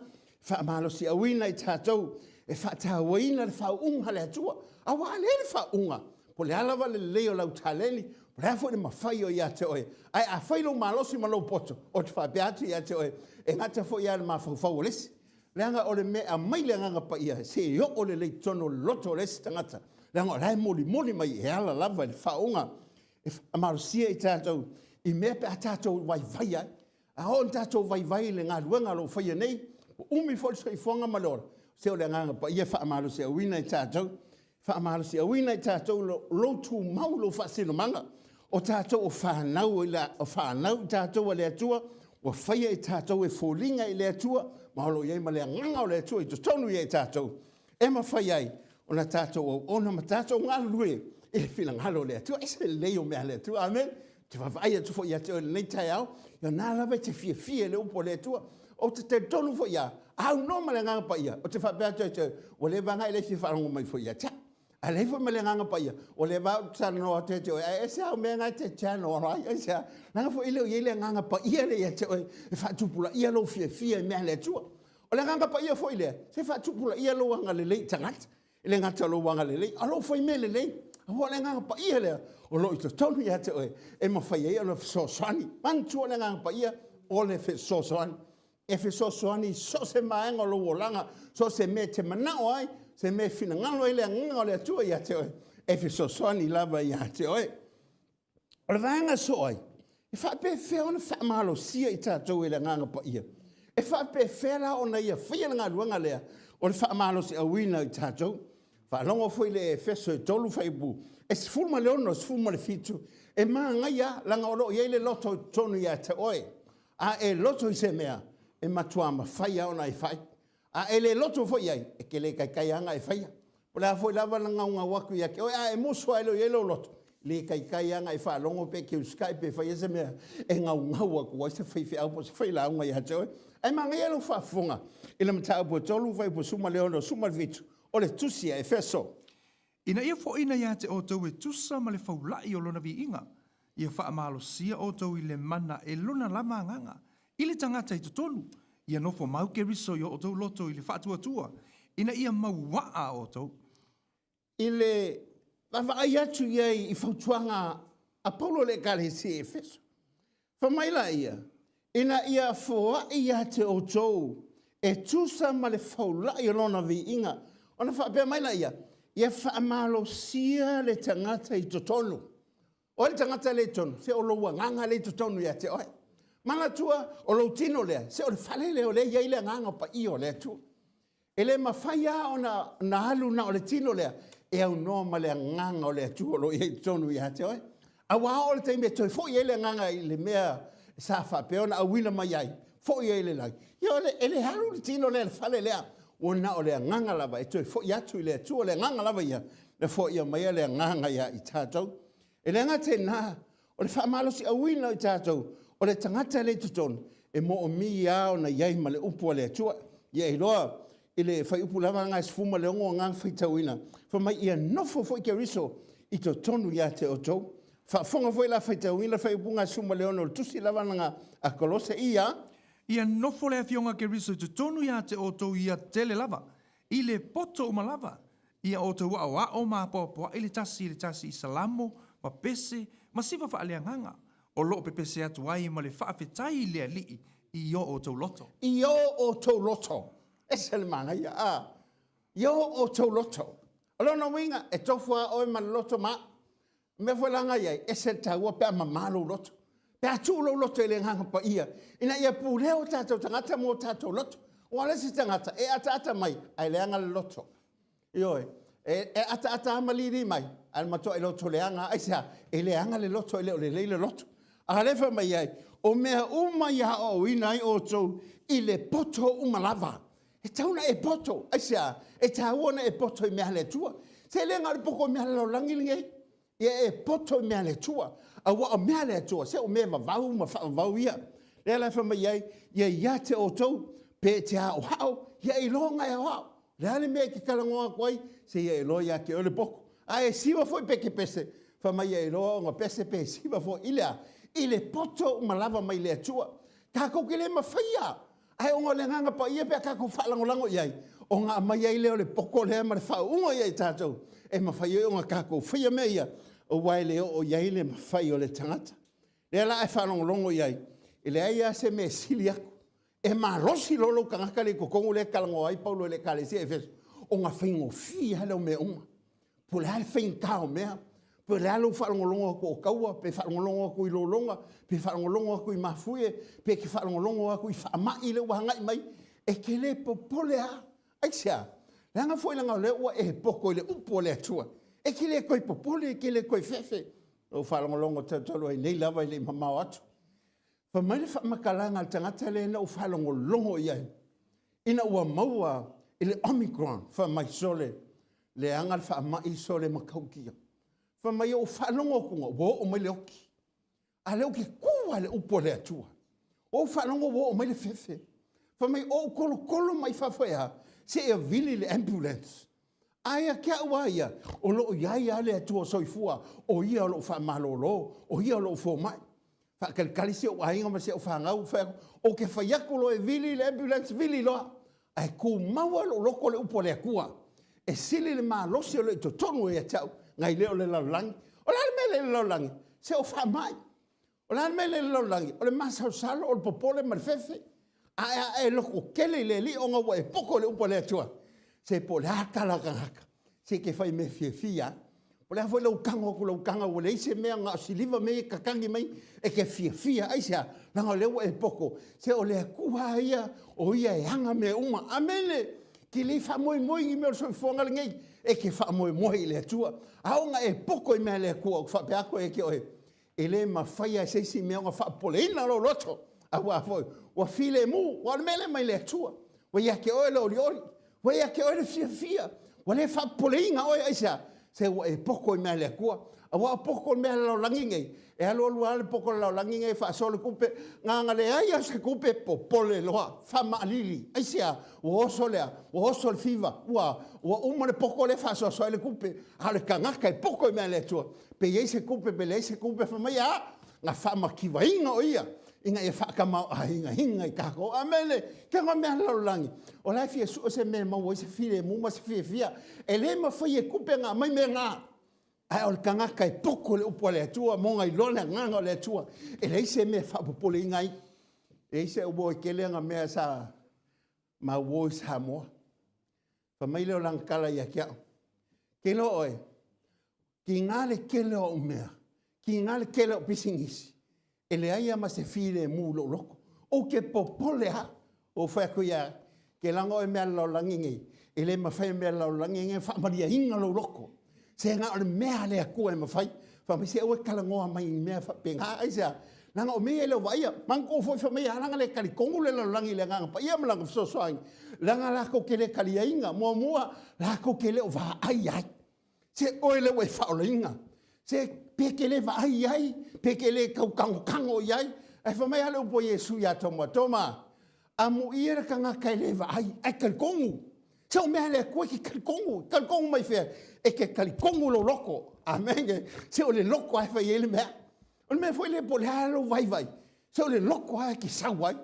whaamalosi a wina I tātou, e whaatawaina le whaunga le atua, a wa le whaunga, po le alawa le leo lau tāleli, po le afo le mawhai o ia te oe, ai a whailo malosi malo poto, o te whapeatu ia te oe, e ngata fo ia le mawhau lesi, leanga o le mea mai le nganga pa ia, se yo o le lei tono loto lesi tangata, leanga o lai moli mai e ala lava le whaunga, e amarosia I tātou, I mea pe a tātou vai vai ai, a on tātou vai le ngā luenga lo whaia nei, umi fol so I whonga malora, se o le nganga pa ia whaamarosia wina I tātou, whaamarosia wina I tātou lo tū maulo whasino manga, o tātou o whanau tātou a le atua, o whaia I tātou e fōlinga I le atua, maholo iei ma le nganga o le atua I to tonu iei tātou, e ma whaia ai, o na tātou o ona ma tātou ngā lue, e le whina ngalo le atua, e se leo mea le atua, amen, te whawai atu fo ia te o nei tai au, ia nā lawe te fia le upo le atua, o te tonu fo ia, au no ma le nganga pa ia, o te whapea te, o le vanga I le fi wharango mai fo ia, ta, a le fo ma le nganga pa ia, o le vau tana no te o, e se au mea ngai te tano rai, e se au, nanga fo ileo ie le nganga pa ia le ia te o, e whaatupula ia lo fia mea le atua, o le nganga pa ia fo ilea, se whaatupula ia lo wanga le lei tangat, le ngata lo wanga le lei, alo fo I me le lei, a le nganga pa ia lea, o lo I to tonu ia te oe, e ma whai ia o le whesoswani, mantua le nganga pa ia, o le whesoswani, e whesoswani so se maenga lo wolanga, so se me te manao ai, se me whina ngalo I le nganga o le atua ia te oe, e whesoswani lava ia te oe. O le vanga so ai, e whape whea ona whaamalo sia I tātou I le nganga pa ia, e whape whea la ona ia whia ngā ruanga lea, o le whaamalo si awina I tātou, whaalongo fwoi le e wheso e tolu whaibu, e sifuma le ono, sifuma le fitu, e maa ngai a, langa oro iei le loto tonu ia te oe, a e loto I se mea, e matua ma whai au na I whai, a e le loto fwoi iei, e ke le kai anga I whai, o le a fwoi lava langa unga waku ia ke oe, a e musua ilo iei lo loto, le kai anga I whaalongo pe ke uskai pe whai se mea, e ngau waku, o se whai au po se whai la unga ia te oe, e maa ngai alo whaafunga, ila mta apu tolu whai po suma le ono, suma le fitu, o le tusia e wheso, Ina ia fo ina ia te o tau e tusa ma le faulai o lona vi inga. Ia wha amalo sia o tau I le mana e lona lama nganga. I le tangata I tonu. Ia nofo mau ke riso I o tau loto I le whaatua tua. Ina ia mau waa o tau. I le Lava ai atu iai I whautuanga a Paulo le kale si Efeso. Whamaila ia, ina ia fōa ia te o tōu, e tūsa ma le whaula I lona vi inga. Ona whapea maila ia whaamalo sia le tangata I totonu. O le tangata le tonu, se o loua nganga le totonu ia te oe. Mana tua o lo tino lea, se o le whale leo le ia ile nganga pa I o le tu. E le mawhaia o na halu na o le tino lea, e au noa ma le nganga o le tu o lo ia tonu ia te oe. A wā o le teime toi fo I le nganga I le mea sa whapeona a wina mai ai, fo I le lai. Ia ele halu le tino lea le whale lea, o na o le nganga lava, e toi fo I atu I le tu o le nganga lava ia, le fo I mai le nganga ia I tātou. E le ngate nā, o le whaamalosi a wina I tātou, o le tangata le tutonu, e mo o mi ao na iai ma le upu le atua, ia I loa, I le whai upu lava ngā sifuma le ongo ngā whaitawina, wha mai ia nofo fo I ke riso, I to tonu ia te o tau, wha fonga fo I la whaitawina, whai upu ngā sifuma le ono, tusi lava ngā a kolose ia, Ia nofo le fionga ke riso te tonu ia te o tau ia tele lava, I le poto o malava, ia o tau wa o ma poa I le tasi I salamo, ma pese, ma sifa wha aleanganga, o loo pepese atu ai ma le whaafetai lea lii I o tau loto. I o tau loto. E se le mana ia, I o tau loto. Alona winga, e tofua oi ma loto ma, me whalanga iai, e se taua pia ma malo loto. Pea tūlo loto I le nganga pa ia. Ina ia pūleo tātou tangata mō tātou loto. O ale si tangata, e ata mai, ai leanga le loto. Ioi, e ata amaliri mai, al mato e loto leanga, ai sea, e leanga le loto, e leo le leile loto. A lefa mai ai, o mea uma ia o inai o tau, I le poto uma lava. E tauna e poto, ai sea, e tauna e poto I mea le tua. Se leanga le poko mea le laulangi lingei, ia e poto I mea le tua. A wa o mea le tua, se o mea vau ma vau ia. Le lefa mai ai, ia te o tau, pe te hao hao, ia I longa e hao. Le ale mea ki kalangoa kwai, se ia I loa ia ke ole poko. A e siwa foi peke pese, fa mai ia I loa ngā pese pe siwa foi ilea. I le poto malava mai le atua. Kako ke le mawhaia. Ai o ngā le nganga pa ia pia kako whalangolango iai. O ngā mai ai leo le poko lea ma le whao ungo iai tātou. E mawhaia o ngā kako whaia mea ia. O wai leo o iai le mawhai o le tangata. Lea la e whalangolongo iai. I le aia se me sili aku. E ma rosi lolo kangaka le kokongo le kalango ai paulo le kale si Efeso. O ngā whaingo fia leo mea unga. Po le hale whain kao mea. Pe le alo whalangolongo ko o kaua, pe whalangolongo ko I lolonga, pe whalangolongo ko I mafuie, pe ke whalangolongo ko I whaamai le wahangai mai, e ke le popole a. Ai sea, le anga fwoi langa le ua e poko I le upo le atua. E ke le koi popole, e ke le koi fefe. O whalangolongo tatalo ai nei lava I le mamau atu. Fa mai le whaamakalanga al tangata le na o whalangolongo iai. Ina ua maua I le Omicron, fa mai sole, le anga whaamai sole makaukia. Fa mai o whalongo kunga, wo o mai le oki. A le oki kua le upo le atua. O whalongo wo o mai le fefe. Fa mai o kolo mai whawhea, se e vili le ambulance. Aia kia ua ia, o lo iai a le atua soifua, o ia o lo whamalolo, o ia o lo fomai. Whakalkali se o ainga ma se o whangau, o ke whaiako lo e vili le ambulance, vili loa. Ai ku maua lo loko le upo le akua. E sili le maa losi o le to tonu e atau. Ngai leo le laulangi. O la me le laulangi. Se o whamai. O la me le laulangi. O le masau salo o le popole marfefe. A e loko kele le li o ngā e poko le upo le atua. Se po le haka la kangaka. Se ke whai me fia. O le hawai lau kanga o lau kanga o le ise mea ngā siliva me kakangi mai. E ke fia aisea. Langa leo e poko. Se o le akua ia. O ia e hanga me uma. Amene. Ki li whamoi moi I mea soi fuanga le ngei. E ke whamoi moi le atua. Aonga e poko I mea le akua. O whapeako e ke oe. E le mawhaia e seisi mea ngā whapole ina lo loto. A wā foi. Wa file mu. Wa mele mai le atua. Wa ia ke oe le oriori. Wa ia ke oe le fia. Wa le whapole ina oe aisa. Se wa e poko I mea le akua. A wā poko I mea le laulangi ngei. E alo le poko le laulangi ngei whaasole kupe. Nganga le aia se kupe popole loa. Whamalili. Aisia. Wa oso lea. Wa oso le fiva. Wa uma le poko le whaasoa le kupe. Hale kangaka e poko I mea le atua. Pe iei se kupe, pe lei se kupe whamai a. Nga whamakiwa inga o ia. Inga e whakamau a hinga I kako. Amele. Kia ngā mea laulangi. O lai fia su o se mea mau o se file muma se fia. E le ma whai e kupe ngā mai mea ngā. Ai o le kangaka e poko le upo le atua, monga I lole nganga le atua. E le ise me whapopole ngai. E ise ubo e kelenga mea sa ma uo sa moa. Whamai leo langkala ia kia. Kelo oe. Ki ngale kele o mea. Ki ngale kele o pisingisi. E le aia ma se file mu lo loko. O ke popole ha. O whaku ia. Ke lango e mea lau langingi. E le ma whai mea lau langingi. Whamaria hinga lo loko. Se ngā o le mea le akua e mawhai. Whamai se ue kalangoa mai mea whapenga. Aisea. Langa o mea leo waia. Manko o fwoi whamai langa le kali kongu le lau langi le nganga pa. Ia malanga fsosoangi. Langa lako ke le kali ainga. Mua lako ke le o waa ai ai. Se oe le wai whaola inga. Se peke le wa ai ai. Peke le kau kango iai. Ai whamai hale upo Yesu ia toma. Toma. Amu iera ka ngā kai le wa ai. Ai kalikongu. Se o mea le koe ki kalikongu. Kalikongu mai whea. E ke kalikongu lo loko. Amen. Se o le loko ai whai ele mea. O le mea fwoi le po le halo vai. Se o le loko ai ki sau ai.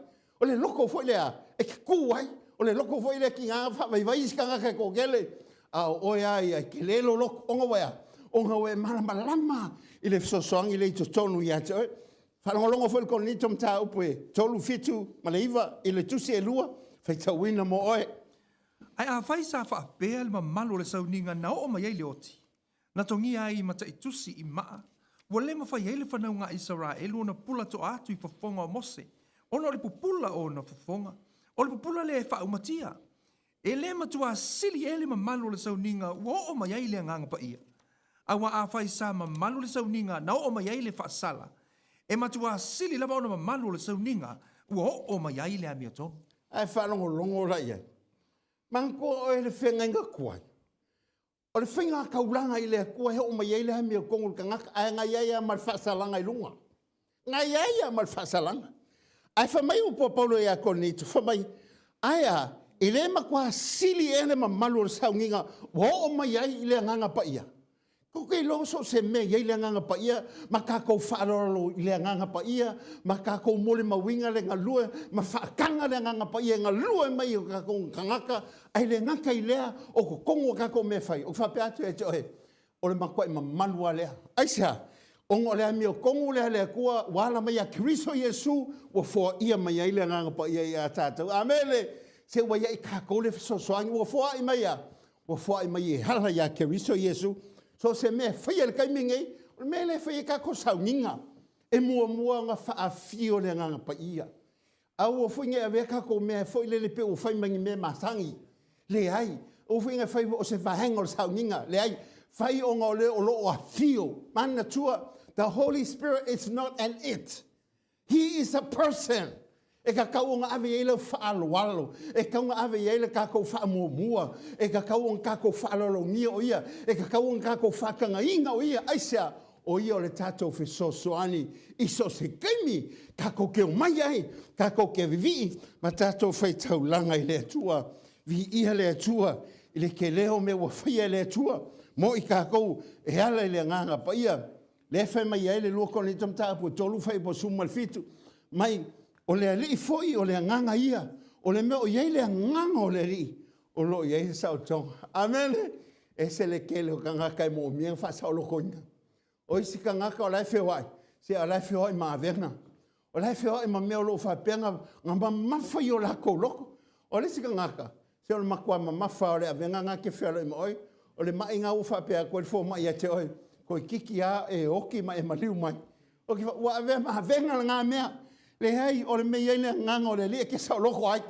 O le loko fwoi le a. E ke ku ai. O le loko fwoi le ki ngā vai isi ka ngā kai kogele. Au oi ai ai ke lelo loko. Onga wea. Onga wea malama. I le fsosoangi le to tonu ia te oi. Whanongolongo fwoi kon ni tom tā upoe. Tolu fitu maleiva. I le tusi e lua. Whai tawina mo oe. Ai a whai sa wha pēa le mamalo le Sauniga na o mai le oti. Na tongi ai mata I tusi I maa. Wa le ma whai ele whanau ngā Israel o na pula to atu I whafonga o Mose. Ono le pupula o na whafonga. O le pupula le e whaumatia. E le matua sili ele mamalo le Sauniga o mai le nganga pa ia. Awa a whai sa mamalo le Sauniga na o mai le whaasala. E matua sili lava ona mamalo le Sauniga o mai le amia tonu. Ai whanongolongo rai ai. Manko o le whenga inga kuai. O le whenga kaulanga I le kua he o mai ele hami o kongu ka ngaka. Ai ngai aia mal whaasalanga I lunga. Ngai aia mal whaasalanga. Ai whamai upo Paulo ia konitu. Whamai aia I le makua sili ele mamalu o le Sauniga o mai I le nganga pa ia. Ko ke loso se me I le nganga pa ia. Makako whaarolo I le nganga pa ia. Makako mole mawinga le ngalua. Ma whaakanga le nganga pa ia. Ngalua mai o kako kangaka. Ai le ngaka I lea o ko kongo kako me whai. O whapeatu e te ohe. O le makua I mamalua lea. Aisea. Ongo lea mi o kongo lea kua. Wala mai a Kiriso Yesu. Wa fua ia mai I le nganga pa ia I a tātou. Amele. Se wa ia I kako le sosoangi. Wa fua I mai a. Wa fua I mai I hala ia Kiriso Yesu. So se me whaia le kaimingei, o me le whaia kako Sauniga. E mua nga whaafio le nganga pa ia. Au o whainga a wea kako mea whoi le pe o whaimangi me masangi. Le ai, o whainga whai o se whahenga o Sauniga. Le ai, whai o ngā le o lo o a fio. Mana tua, the Holy Spirit is not an it. He is a person. E ka kau ngā awe ele whaaloalo. E kau ngā awe ele kako whaamua. E ka kau ngā kako whaalalo ngia o ia. E ka kau ngā kako whakanga inga o ia. Aisea, o ia o le tātou whisosoani. Iso se kaimi, kako ke o mai ai. Kako ke vivi, ma tātou whaitau langa I le atua. Vi iha le atua. I le ke leo me wa whaia le atua. Mo I kako, e ala I le nganga pa ia. Le whai mai ai le lua koni tam tāpu. Tolu whai po sumal fitu. Mai, o le ali foi o le nganga ia o le me o ye le nganga o le ri o lo ye sa o tong amen e se le kele o kanga kai mo mien fa sa o lo koinga o isi kanga ka o la fe wai se a la fe wai ma verna o la fe wai ma me o lo fa penga ngamba ma fa yo la ko loko o le si kanga ka se o ma kwa ma fa o le avenga nga ke fe lo mo o le ma inga u fa pe ko fo ma ia te oi ko kiki a e oki ma e ma liu mai o ki wa ave ma venga nga mea le hai o le mei ele nganga o le le ke sa loko ai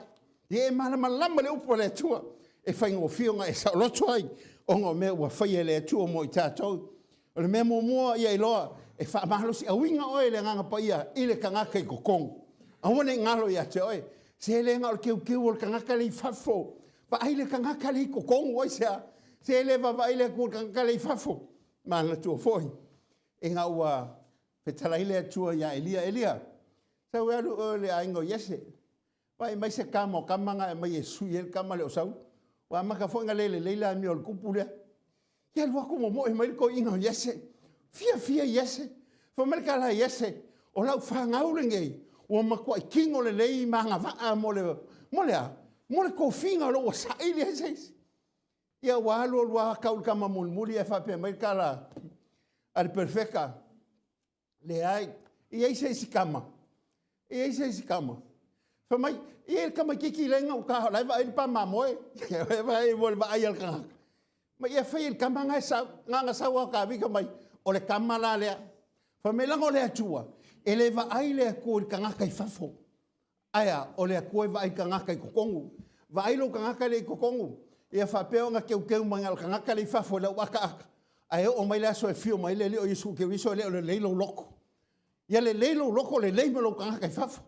e malama le upo le tua e whai ngō whionga e sa loto ai o ngō mea ua whai le tua mo I tātou o le mea mua ia I loa e wha mahalo si a winga oe le nganga pa ia I le kangaka I kokong a wane ngalo ia te oe se le ngalo kiu o le kangaka le I whafo pa ai le kangaka le I kokong oe sea se le vava ai le kangaka le I whafo mana tua foi e ngā ua petala I le tua ia Elia sa waru o le aingo yese pai mai se kamo kamanga e mai sui el kama le osau wa maka fonga le leila mi ol kupule ya lo como mo e mai ko ingo yese fia yese fo merka la yese o la fanga ulenge o makwa kingo le lei manga va mo le ko finga lo sa ile yese ya wa lo wa ka ul kama mulmuli e fa pe mai kala Al perfecta. Le ai. I ai se sikama. I ai se sikama. Fa mai, i el kama kiki lenga u ka lai va il pa mamoe. Va ai vol va ai al ka. Ma ia fai il kama nga sa wa ka vi ka mai. O le kama la le. Fa me lango le atua. Ele va ai le ko il kanga kai fafo. Aya, o le ko va ai kanga kai kokongu. Va ai lo kanga kai le kokongu. Ia fa peo nga keu mangal kanga kai le fafo le waka aka. Ai o mai la so e fio mai le o Yesu ke wiso le lo loko. Ia le lo loko le me lo kanga kai fafo.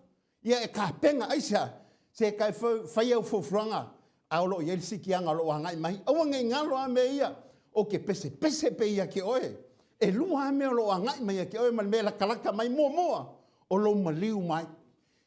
Ia e ka penga aisa se kai fai au fo franga. Au lo yel sikianga lo ngai mai. Au ngai ngalo a me ia. O ke pese pe ia ke oe. E lua me lo ngai mai ke oe man me la kalaka mai moa. O lo maliu mai.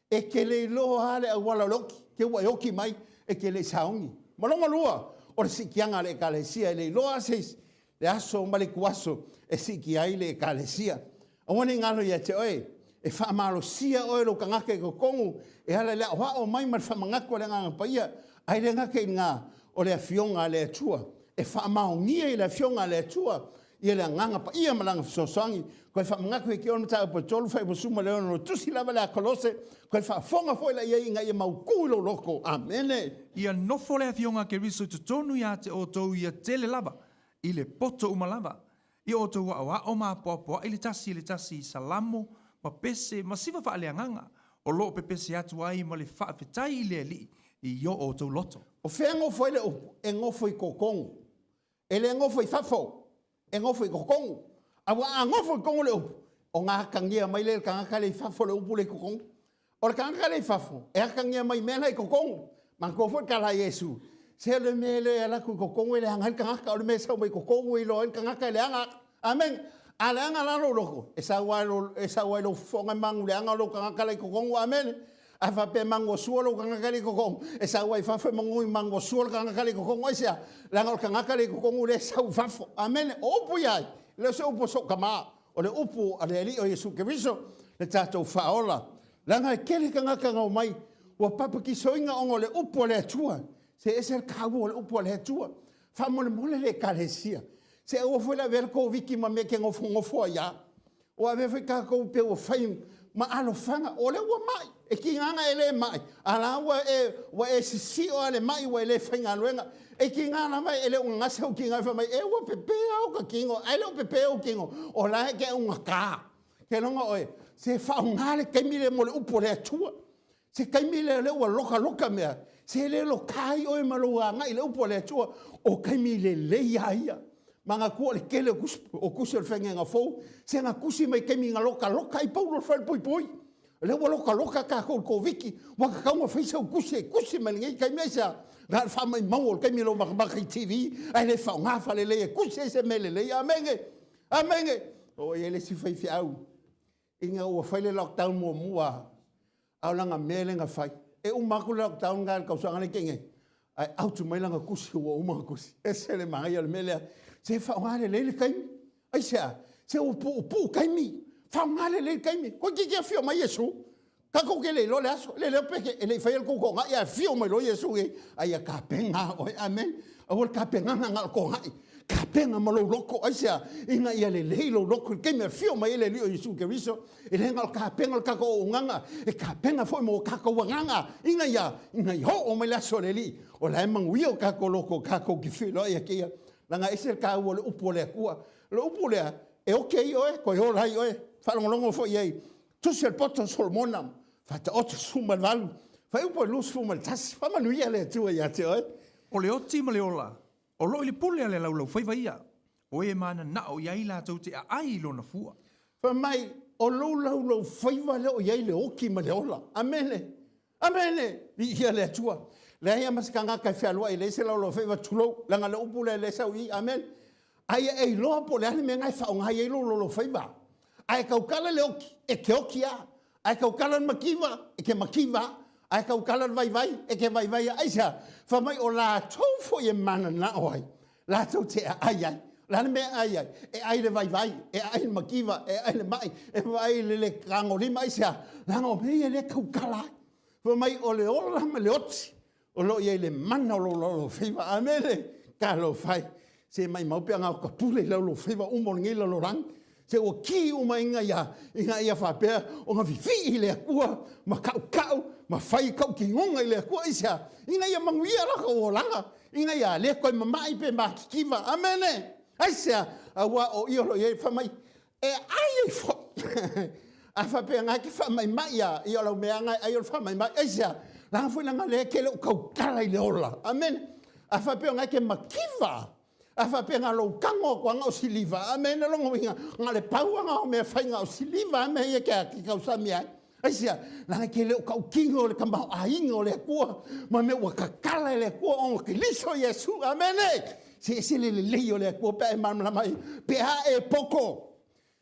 E ke le lo hale a wala loki. Ke wa yoki mai. E ke le saungi. Malonga lua. O le sikianga le kalesia le lo ases. Le aso male kuaso. E sikiai le kalesia. O wani ngalo ia te oe. E wha amalo sia oe lo kangake ko kongu. E hala lea hoa o mai man wha mangako le nganga paia. Ai le ngake ngā o le fionga le atua. E wha amao ngia i le fionga le atua. Ia le nganga paia malanga fisosangi. Koe wha mangako e ki ono tau pa tolu whai posuma le ono tusi lava le a kolose. Koe wha fonga foi la ia inga ia mau kui lo loko. Amene. Ia nofo le fionga ke riso tu tonu ia te o tau ia tele lava. I le poto umalava. I o tau wa o maa poa i le tasi salamo. Ma pese, ma siva wha aleanganga, o lo pe pese atu ai ma le wha petai i le li, i yo o tau loto. O whea ngofo i le upu, e ngofo i kokongu. E le ngofo i whafo, e ngofo i kokongu. Awa a ngofo i kongu le upu, o ngā kangia mai le kangaka le whafo le upu le kokongu. O le kangaka le whafo, e kangia mai mena i kokongu. Ma kofo i kala Yesu. Se le mele e laku i kokongu i le hangai kangaka, o le me sau mai kokongu i lo i kangaka i le hanga. Amen. Ale anga lalo loko. E sa wai lo fonga mangu le anga lo kangaka le kokongu. Amen. A fa pe mango suo lo kangaka le kokongu. E sa wai fa fe mangu i mango suo lo kangaka le kokongu. Aisia. Langa lo kangaka le kokongu le sau fafo. Amen. O upu iai. Le se upu so kama. O le upu ale ali o Yesu Keriso. Le tatou faola. Langa e kele kangaka ngau mai. Ua papa ki soinga ongo le upu le atua. Se ese kawu le upu le atua. Fa mole le kalesia. Se o foi la ver ko viki ma me ke ngofo ya o ave foi ka ko pe o fai ma alo fanga o le wa mai e ki nganga ele mai ala wa e si o ale mai wa ele fanga luenga e ki ngana mai ele un ngase o ki ngana mai e wa pepe o ka kingo ele o pepe o kingo o la ke un ka ke longa o se fa ngale ke mile mo le upo le atua se kai mile le wa loka me se le lo kai o ma lo nga ile upo le atua o kai mile le ia manga kua le kele o kusi o whenga ngā fau, se ngā kusi mai kemi ngā loka i paulo whai pui. Le wa loka ka ko viki, waka kaunga whaisa o kusi mai ngai kai mea sa, ngā whamai mau o kemi lo makamaka i TV, ai le whao ngā whale le kusi e se mele le, amenge. O e le si whai au, inga ua whaile lockdown mua, au langa mele ngā whai, e umaku lockdown ngā kausanga le kenge, ai autu mai langa kusi ua umaka kusi, e se le maai o le mele se whaongare le kaimi. Ai sea, se upu kaimi. Whaongare le kaimi. Ko ki kia whio mai Yesu. Ka kou ke le lo le aso. Le leo peke, e le whaiel kouko ngai. Ia whio mai lo Yesu e. Ai a ka penga. Oi, amen. Awal ka penga nga ko ngai. Ka penga ma lo loko. Ai sea, inga ia le lo loko. Kaimi a whio mai le lio Yesu ke riso. E le ngal ka penga ka ko nganga. E ka penga foi mo ka ko nganga. Inga ia ho o mai le aso le li. O la emang wio ka ko loko. Ka ko ki whilo ia kia. Langa ese ka o le upu le kua. Le upu le e okay oe, ko e orai oe. Whalongolongo fo iei. Tusi al poto solmonam. Whata oto suma valu. Whai upo lus fuma le tasi. Whamanuia le atua ia te oe. O le oti ma le ola. O lo ili pule ale laulau whaivaia. O e mana na o iai la tau te a ai lo na fua. Whamai o laulau whaiva le o iai le oki ma le ola. Amene. Ia le atua. Le ia maskanga kai fialua i le se laulau whaiva tulou. Langa le upu le sau i. Amen. Ai e loa po le ane me ngai whaonga i lo whaiva. Ai kaukala le oki. E ke oki a. Ai kaukala makiva. E ke makiva. Ai kaukala vai. E ke vai. Ai sa. Whamai o la tau fo e mana na oai. La tau te ai. Lana me ai. E ai le vai. E ai le makiva. E ai le mai. E vai le kangolima. Ai sa. Langa o me e le kaukala. Whamai o le ola ma le oti. O lo ia le mana o lo whaiva. Amene. Ka lo whai. Se mai maupea ngā kapule lau lo whaiva. Umor ngi lo rang. Se o ki o mai inga ia whapea, o ngā whiwhi i lea kua, ma kau, ma whai kau ki ngonga i lea kua isa, inga ia manguia laka o langa, inga ia lea koe mamai pe ma kikiwa, amene, aisa, awa o iolo i whamai, ai fo, a whapea ngā ki whamai mai ia, iolo mea ngai, ai o whamai mai, aisa, langa fwina ngā lea ke leo kau kala i le ola, amene, a whapea ngā ke makiwa, a whapea ngā lou kango kua ngā o siliva, amene longo winga, ngā le paua ngā o mea whai ngā o siliva, amene ia kia ki kau sami ai, aisia, langa ke leo kau kingo le kamau a inga o le kua, ma me ua kakala le kua o ke liso Yesu, amene, se le lei o le kua pe e mamla mai, pe a e poko,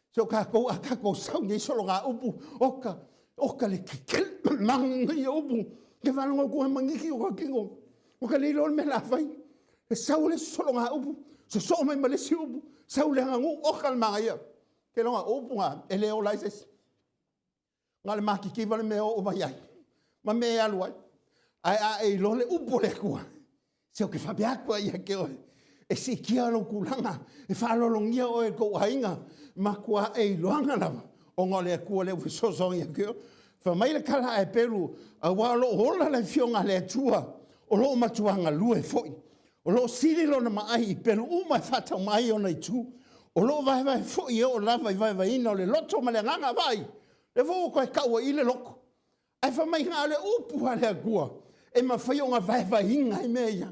so kako a kako saungi solo ngā upu, oka le kikel, mangi o upu, ke whanonga kua mangiki o ka kingo, oka le ilo me la whai, e saule solo ngā upu, so mai malesi upu, saule hangu oka le manga ia, ke longa upu ngā, e leo laises, ngā le maki kiwa le mea o mai ai, ma mea alu ai, ai e lo le upu le kua, se o ke whapeakua ia ke oe, e se kia lo kulanga, e whalolongia o e kou hainga, ma kua e loanga lava, o ngā le kua le wisosongi ia ke oe, whamai le kala e peru, a walo hola le fionga le tua, o lo matuanga lue foi, o lo siri lo na mai, pero umai whatau mai o nei tu, o lo vai foi o lava i vai ina o le loto ma le nganga vai, le vō koe kaua i le loko, ai whamai ngā le upu a le kua, e ma whai o ngā vai inga i mea ia,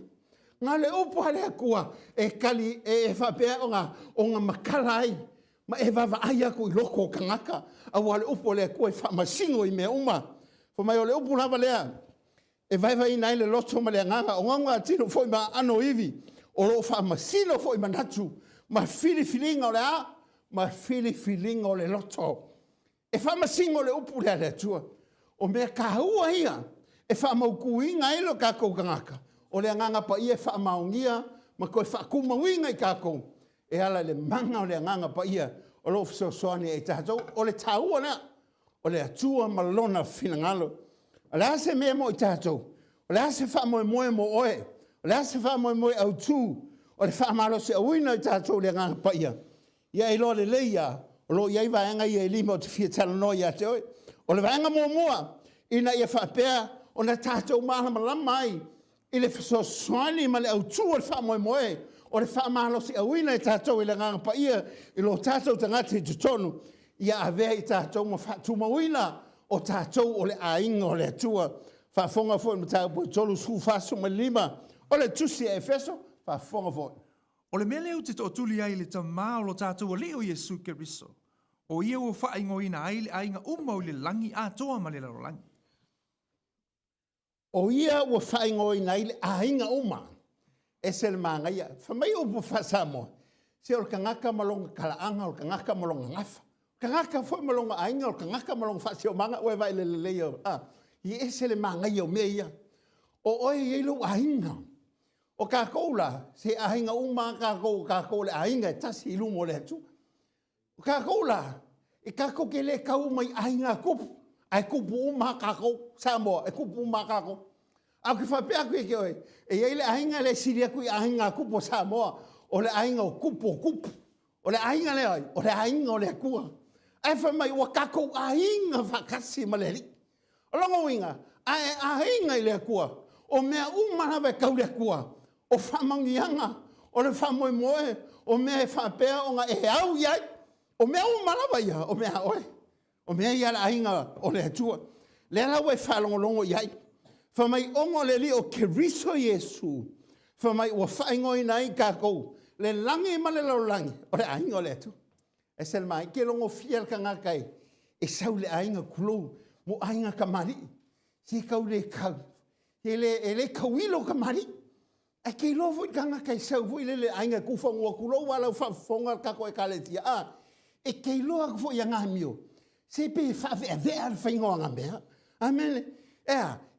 ngā le upu a le kua, e kali e whapea o ngā makala ai, ma e wawa ai aku i loko o kangaka, a wale upu o le kua e whamasingo i mea uma, whamai o le upu lava lea, e vai nai le loto ma le nganga, o nganga tino foi ma ano iwi, o lo whamasino foi ma natu, ma filifilinga o le a, ma filifilinga o le loto, e whamasingo le upu lea le tua, o mea kahua ia, e whamaukuinga ilo kako kangaka, o le nganga pa ia whamaungia, ma koe whakumauinga i kako, e ala le manga o le nganga pa ia, o lo fisosoani e tātou, o le tāua nea, o le atua malona finangalo, o le ase mea mo i tātou, o le ase whamoe mo oe, o le ase whamoe au tū, o le whamalo se auina i tātou le nganga pa ia, ia i lo le leia, o lo iai vaenga ia i lima o te fia talano ia te oe, o le vaenga mua, ina ia whapea, o na tātou mahala malamai, i le whasosoani ma le au tū o le whamoe o le whamalo se auina i tātou i le nganga pa ia, i lo tātou tangati i tutonu, ia avea i tātou ma whatumauina, o tātou o le ainga o le atua, whafonga fo i tātou po tolu su fasu ma lima, o le tusi e feso, whafonga fo. O le mele u te tō tuli ai le tamā o lo tātou o leo Jesu Keriso, o ia o whaingoina ai le ainga umau le langi a toa ma le laro langi. O ia o whaingoina ai le ainga uma, e se le maanga ia, whamai upu whasamo, se o le kangaka malonga kalaanga, o le kangaka malonga ngafa, kangaka foi malonga ainga, o kangaka malonga whasio manga, oe vai le leo, i ese le maanga ia o mea ia, o oe i lo ainga, o kākoula, se ainga uma kākou le ainga, e tasi i lumo le atu, o kākoula, e kākou ke le kau mai ainga kupu, ai kupu uma kākou, Samoa, e kupu uma kākou, au ki whapea koe ke oe, e ei le ainga le siria kui ainga kupu Samoa, o le ainga o kupu, o le ainga le ai, o le ainga o le akua, ai whamai ua kākou ainga whakasi ma le li, o longo winga, ai ainga i le akua, o mea umanawe kau le akua, o whamangianga, o le whamoemoe, o mea e whapea o ngā e au iai, o mea umanawa ia, o mea oe, o mea ia le ainga o le atua, le alau e whalongolongo iai, whamai ongo le li o Keriso Jesu, whamai ua whaingoi nai kākou, le langi ma le lau langi, o le ainga o le atu. E se le mai, ke longo fiel ka ngakai, e sau le ainga kulou, mo ainga kamari, se kau le kau, e le kauilo kamari, e ke lofo i ka ngakai sau fui le ainga kufangua kulou, walau whafonga kako e kaletia, e ke loa kufo i anga mio, se pe whawe a vea le whaingoa ngā mea, amen,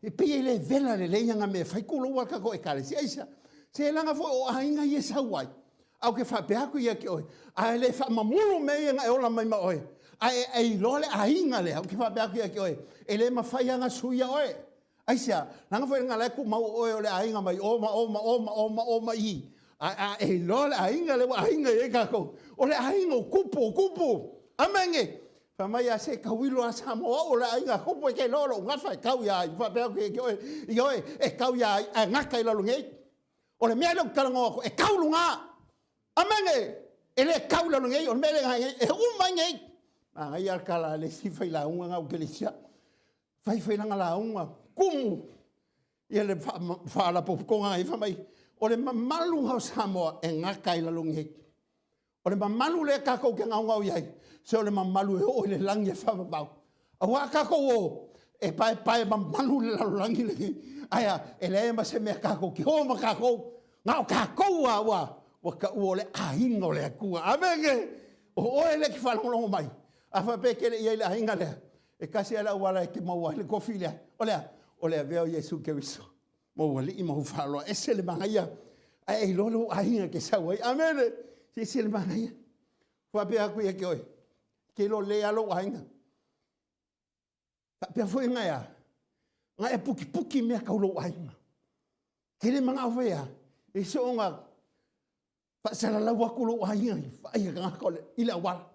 e pe e le vela le leia ngā mea, whai kulou a kako e kaletia, eisa, se langa fo o ainga i e sau wai, au ke whapeaku ia ke oe, a le whamamuru mea ngā e ola mai ma oe, a e lole a inga le, au ke whapeaku ia ke oe, e le mawhai anga suia oe, aisia, nanga whae ngā leku mau oe o le a inga mai, oma i, a e lole a inga le, a inga e kako, o le ainga kupu. Amenge. Famai a se kawilo a Samoa o le ainga kupu ke lolo ngafa kau ya fa pe ke yo e kau ya a ngaka ila lungai. O le mea lo kalango e kau lunga. Amenge. Ele kau la lungai o mele ngai e umangai. Ngai al kala le si fai la unga ngau ke le sia. Fai langa la unga kumu. Ia le fa la pokonga i famai. O le mamalu hau Samoa e ngaka ila lungai. O le mamalu le kako ke ngau iai. Se o le mamalu e o le langi e whamabau. A wā kako o e pai mamalu le langi le. Aia, e le ema se mea kako ki homa kako. Ngau kako a wā. Waka ua le ahinga o le akua. Amenge, o oe le ki whalongolongo mai. A whapeke le iai le ahinga lea. E kasi ala wala e ke maua le kofi lea. O lea veo Yesu Keriso. Maua li i mahu whaloa. E se le mangaia. Ai lolo ahinga ke sawai. Amene. Se le mangaia. Whape aku ia ke oe. Ke lo le alo ahinga. Whape fui ngai a. Ngai e puki mea kau lo ahinga. Ke le manga awea. E se o ngā. Pasala la waku lo ahinga. Whaia ka ngaka ole. Ila wala.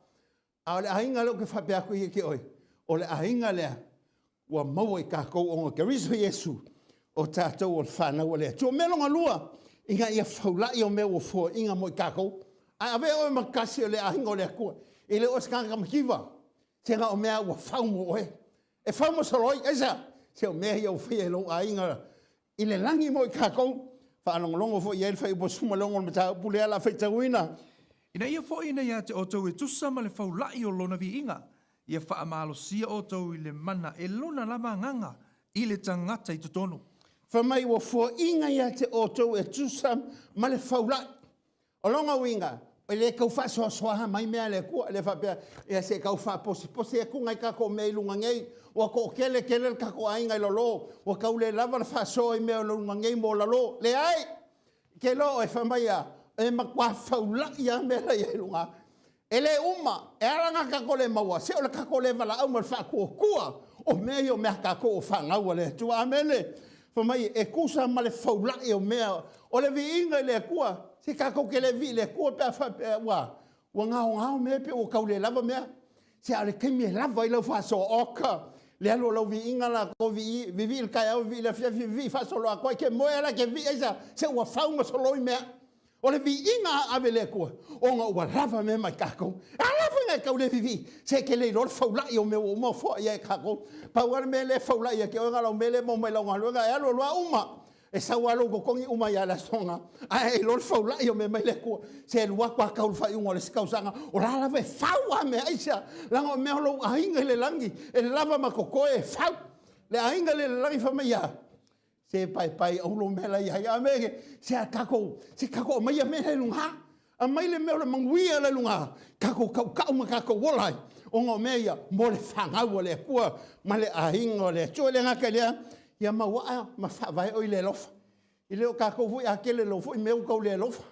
A ole ahinga lo ke whape aku ia ke oe. O le ahinga lea. Ua maua i kākou o ngā Keriso Yesu. O tātou o le whanau lea. Tō melonga lua. Inga ia whaulai o mea o fua. Inga mo i kākou. A ave oe makasi o le ahinga o le akua. E le oes kanga makiwa. Se ngā o mea ua whaumo oe. E whaumo soroi. Esa. Se o mea ia o whia lo ahinga. I le langi mo i kākou. Whaanongolongo fo i ele whai upo sumalongo me tā pulea la whaitawina. Ina ia fo ina ia te otou e tusama le whaulai o lona vi inga. Ia whaamalo sia otou i le mana e lona lama nganga i le tangata i tutono. Whamai wa fo inga ia te otou e tusam ma le whaulai. O longa winga. O le kau whasoa mai mea le kua. Le whapea e se kau whaposi. Posi e kungai kako mei lunga ngei. Wa ko kele kako ainga i lolo. Wa kau le lava le whasoa i mea lunga ngei mo lalo. Le ai. Ke lo e whamai a. E makwa whaulai ia mea la i lunga. Ele uma, e aranga kako le maua, se o le kako le wala au ma whakua, o mea o mea kako o whangaua le tua, amene. Whamai, e kusa ma le whaulai o mea, o le vi inga le kua, se kako ke le vi le kua pia whapea wa ngao mea pia o kau le lava mea, se ale kemi e lava i lau whaso oka, le alo lau vi inga la ko vi il kai au vi le fia vi whaso loa koe ke moe la ke vi eisa, se ua whaunga soloi mea. O le vi inga ave le kua. O ngā ua lava me mai kākou. A lava ngai kau le vivi. Se ke le lor whaulai o me o ma fua ia e kākou. Pauara me le whaulai ia ke o ngā lau me le mo mai lau ngā luenga. E alo loa uma. E sau alo ko kongi uma ia la songa. A e lor whaulai o me mai le kua. Se lua kua kau whai unga le sikausanga. O la lava e whaua me aisa. Langa o mea lo ahinga le langi. E le lava ma kokoe e whau. Le ahinga le langi whamai ia. Se pai au lo mela ia ia mege se kako mai ia mele lunga a mai le mele manguia le lunga kako kau ma kako wolai o ngo meia mo le fangau le kua ma le ahinga le tole ngaka le ia ma wa ma fa vai o le lof i le kako fu a kele lo fu me ko le lof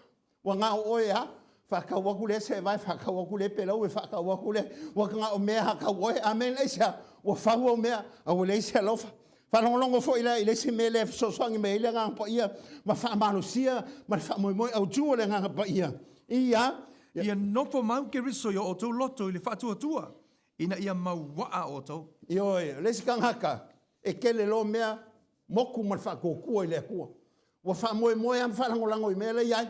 wa nga o ya fa ka wa ku le se vai fa ka wa ku le pelo fa ka wa ku le wa nga o mea ka wa amen esa wa fa o mea o le se lof. Whanongolongo fo ila ile si mele sosoangi me ile nganga pa ia ma whaamalusia ma whaamoimoi au tua le nganga pa ia. Ia nopo mau ke riso yo o tau loto i le whaatua tua. Ina ia mau waa o tau. Ioi, lesi kangaka e kele lo mea moku ma whaakokua i le kua. Wa whaamoimoi am whanongolango i mele iai.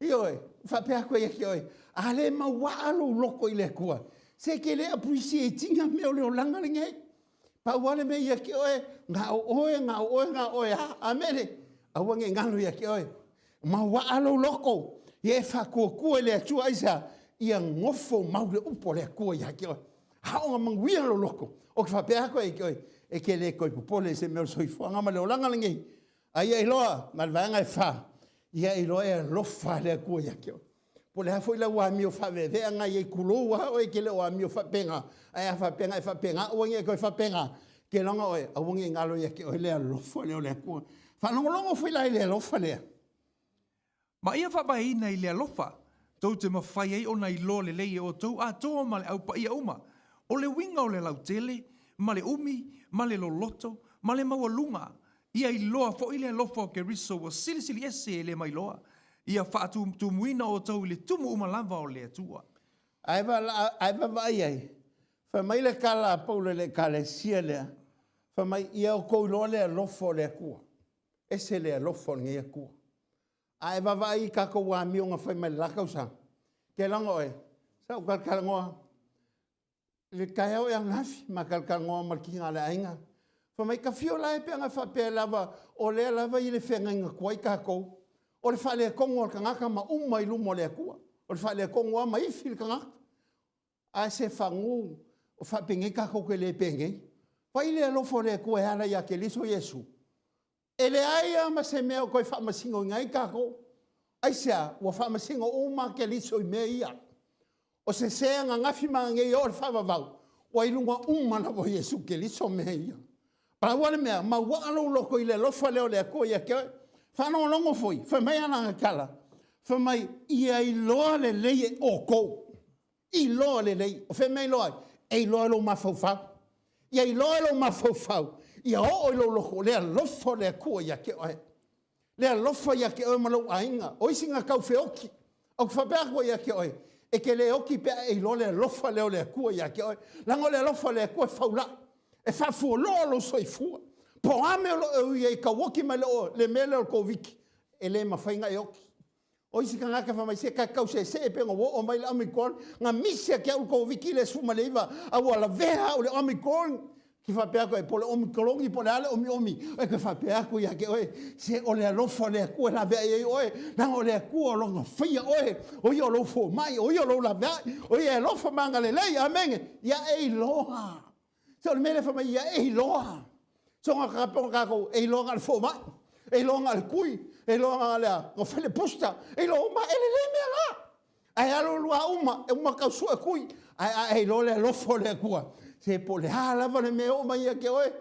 Ioi, whapea koe eki oi. A le mau waa lo loko i le kua. Se ke le appreciatinga meo leo langa le ngei. Pa wale me ia ki oe, ngā oe, amere. A wange ngalo ia ki oe. Ma wa alo loko, ie whakua le atua isa, ia ngofo maure upo le kua ia ki oe. Haonga manguia lo loko. O ki whapea koe ki oe, e ke le koe pupole se meo soifua ngama leo langa lengi. A ia iloa, malvanga e wha, ia iloa e lofa le kua ia ki oe. Po le hafo ila ua mio whawewea ngai e kuloa oe ke le ua mio whapenga. Ai a whapenga, uangi e koe whapenga. Ke longa oe, a uangi e ngalo ia ke oe lea lofa leo lea kua. Whanongolongo whaila i lea lofa lea. Ma ia whapai nei lea lofa, tau te mawhai ei o nei lo le leie o tau a toa ma le au pa ia uma. O le winga o le lau tele, ma le umi, ma le loloto, ma le maua lunga. Ia i loa fo i lea lofa o ke riso wa sili ese e le mai loa. Ia whaatu muina o tau le tumu umalava o le atua. Ai va vai ai. Fa mai le kala Paulo le kale sia le. Fa mai ia o ko lo le lofo le ku. Ese le lofo nge ku. Ai va vai ka ko wa mi nga fa mai la ka usa. Ke lango e. Sa ka kala ngo. Le kai o yang hafi ma ka kala ngo ma ki nga le ainga. Fa mai ka fio la e pe nga fa pe lava o le lava i le fenga nga kwai ka ko. O le fa le kongo ka nga ma umai lu mo le ku. O le fa le kongo ma i fil ka nga. A se fangu o fa pinge ka ko ke le pinge fa ile lo fo le ko ala ya ke liso yesu ele ai ma se me ko fa ma singo ngai ka ko ai sia o fa ma singo o ma ke liso me ia o se nga ngafi ma nge o fa va va o ilunga ma na bo yesu ke liso me ia pa wa le me ma wa lo ko ile lo fo le ko ya ke fa no longo foi fa me ana kala fa mai ia i lo le le o ko I lo le lei, o fe mei loa, e lo lo mafau. Ia i lo mafau. Ia o lo lo le lofo le kua ia ke oe. Le lofo ia ke oe malo ainga. O isinga kau fe oki. O fa bea kua ia ke oe. E ke le oki pe e lo le lofo le kua ia ke oe. Lango le lofo le kua faula. E fa fu lo soifua. Po ame lo e ka woki ma le mele o koviki. E le mafainga e oki. O isi ka ngaka fa mai se ka kau se pe ngo o mai la mikon nga misia ke ko viki le suma leva a wala veha o le omikron ki fa pe ko e pole omikron i pole ale omi e ka fa pe ko ya ke oe se o le lofo le ku la ve e oe na o le ku o lo fia oe o yo lo fo mai o yo lo la ve o ye lo fo manga le lei amen ya e loha so le mele fa mai ya e loha so nga ka ko e loha al fo mai e loha al kui e lo ala o fele posta e lo ma ele le me la ai alo lua uma ka su kui ai lo le lo fo le kua se po le hala va le me o mai ke oe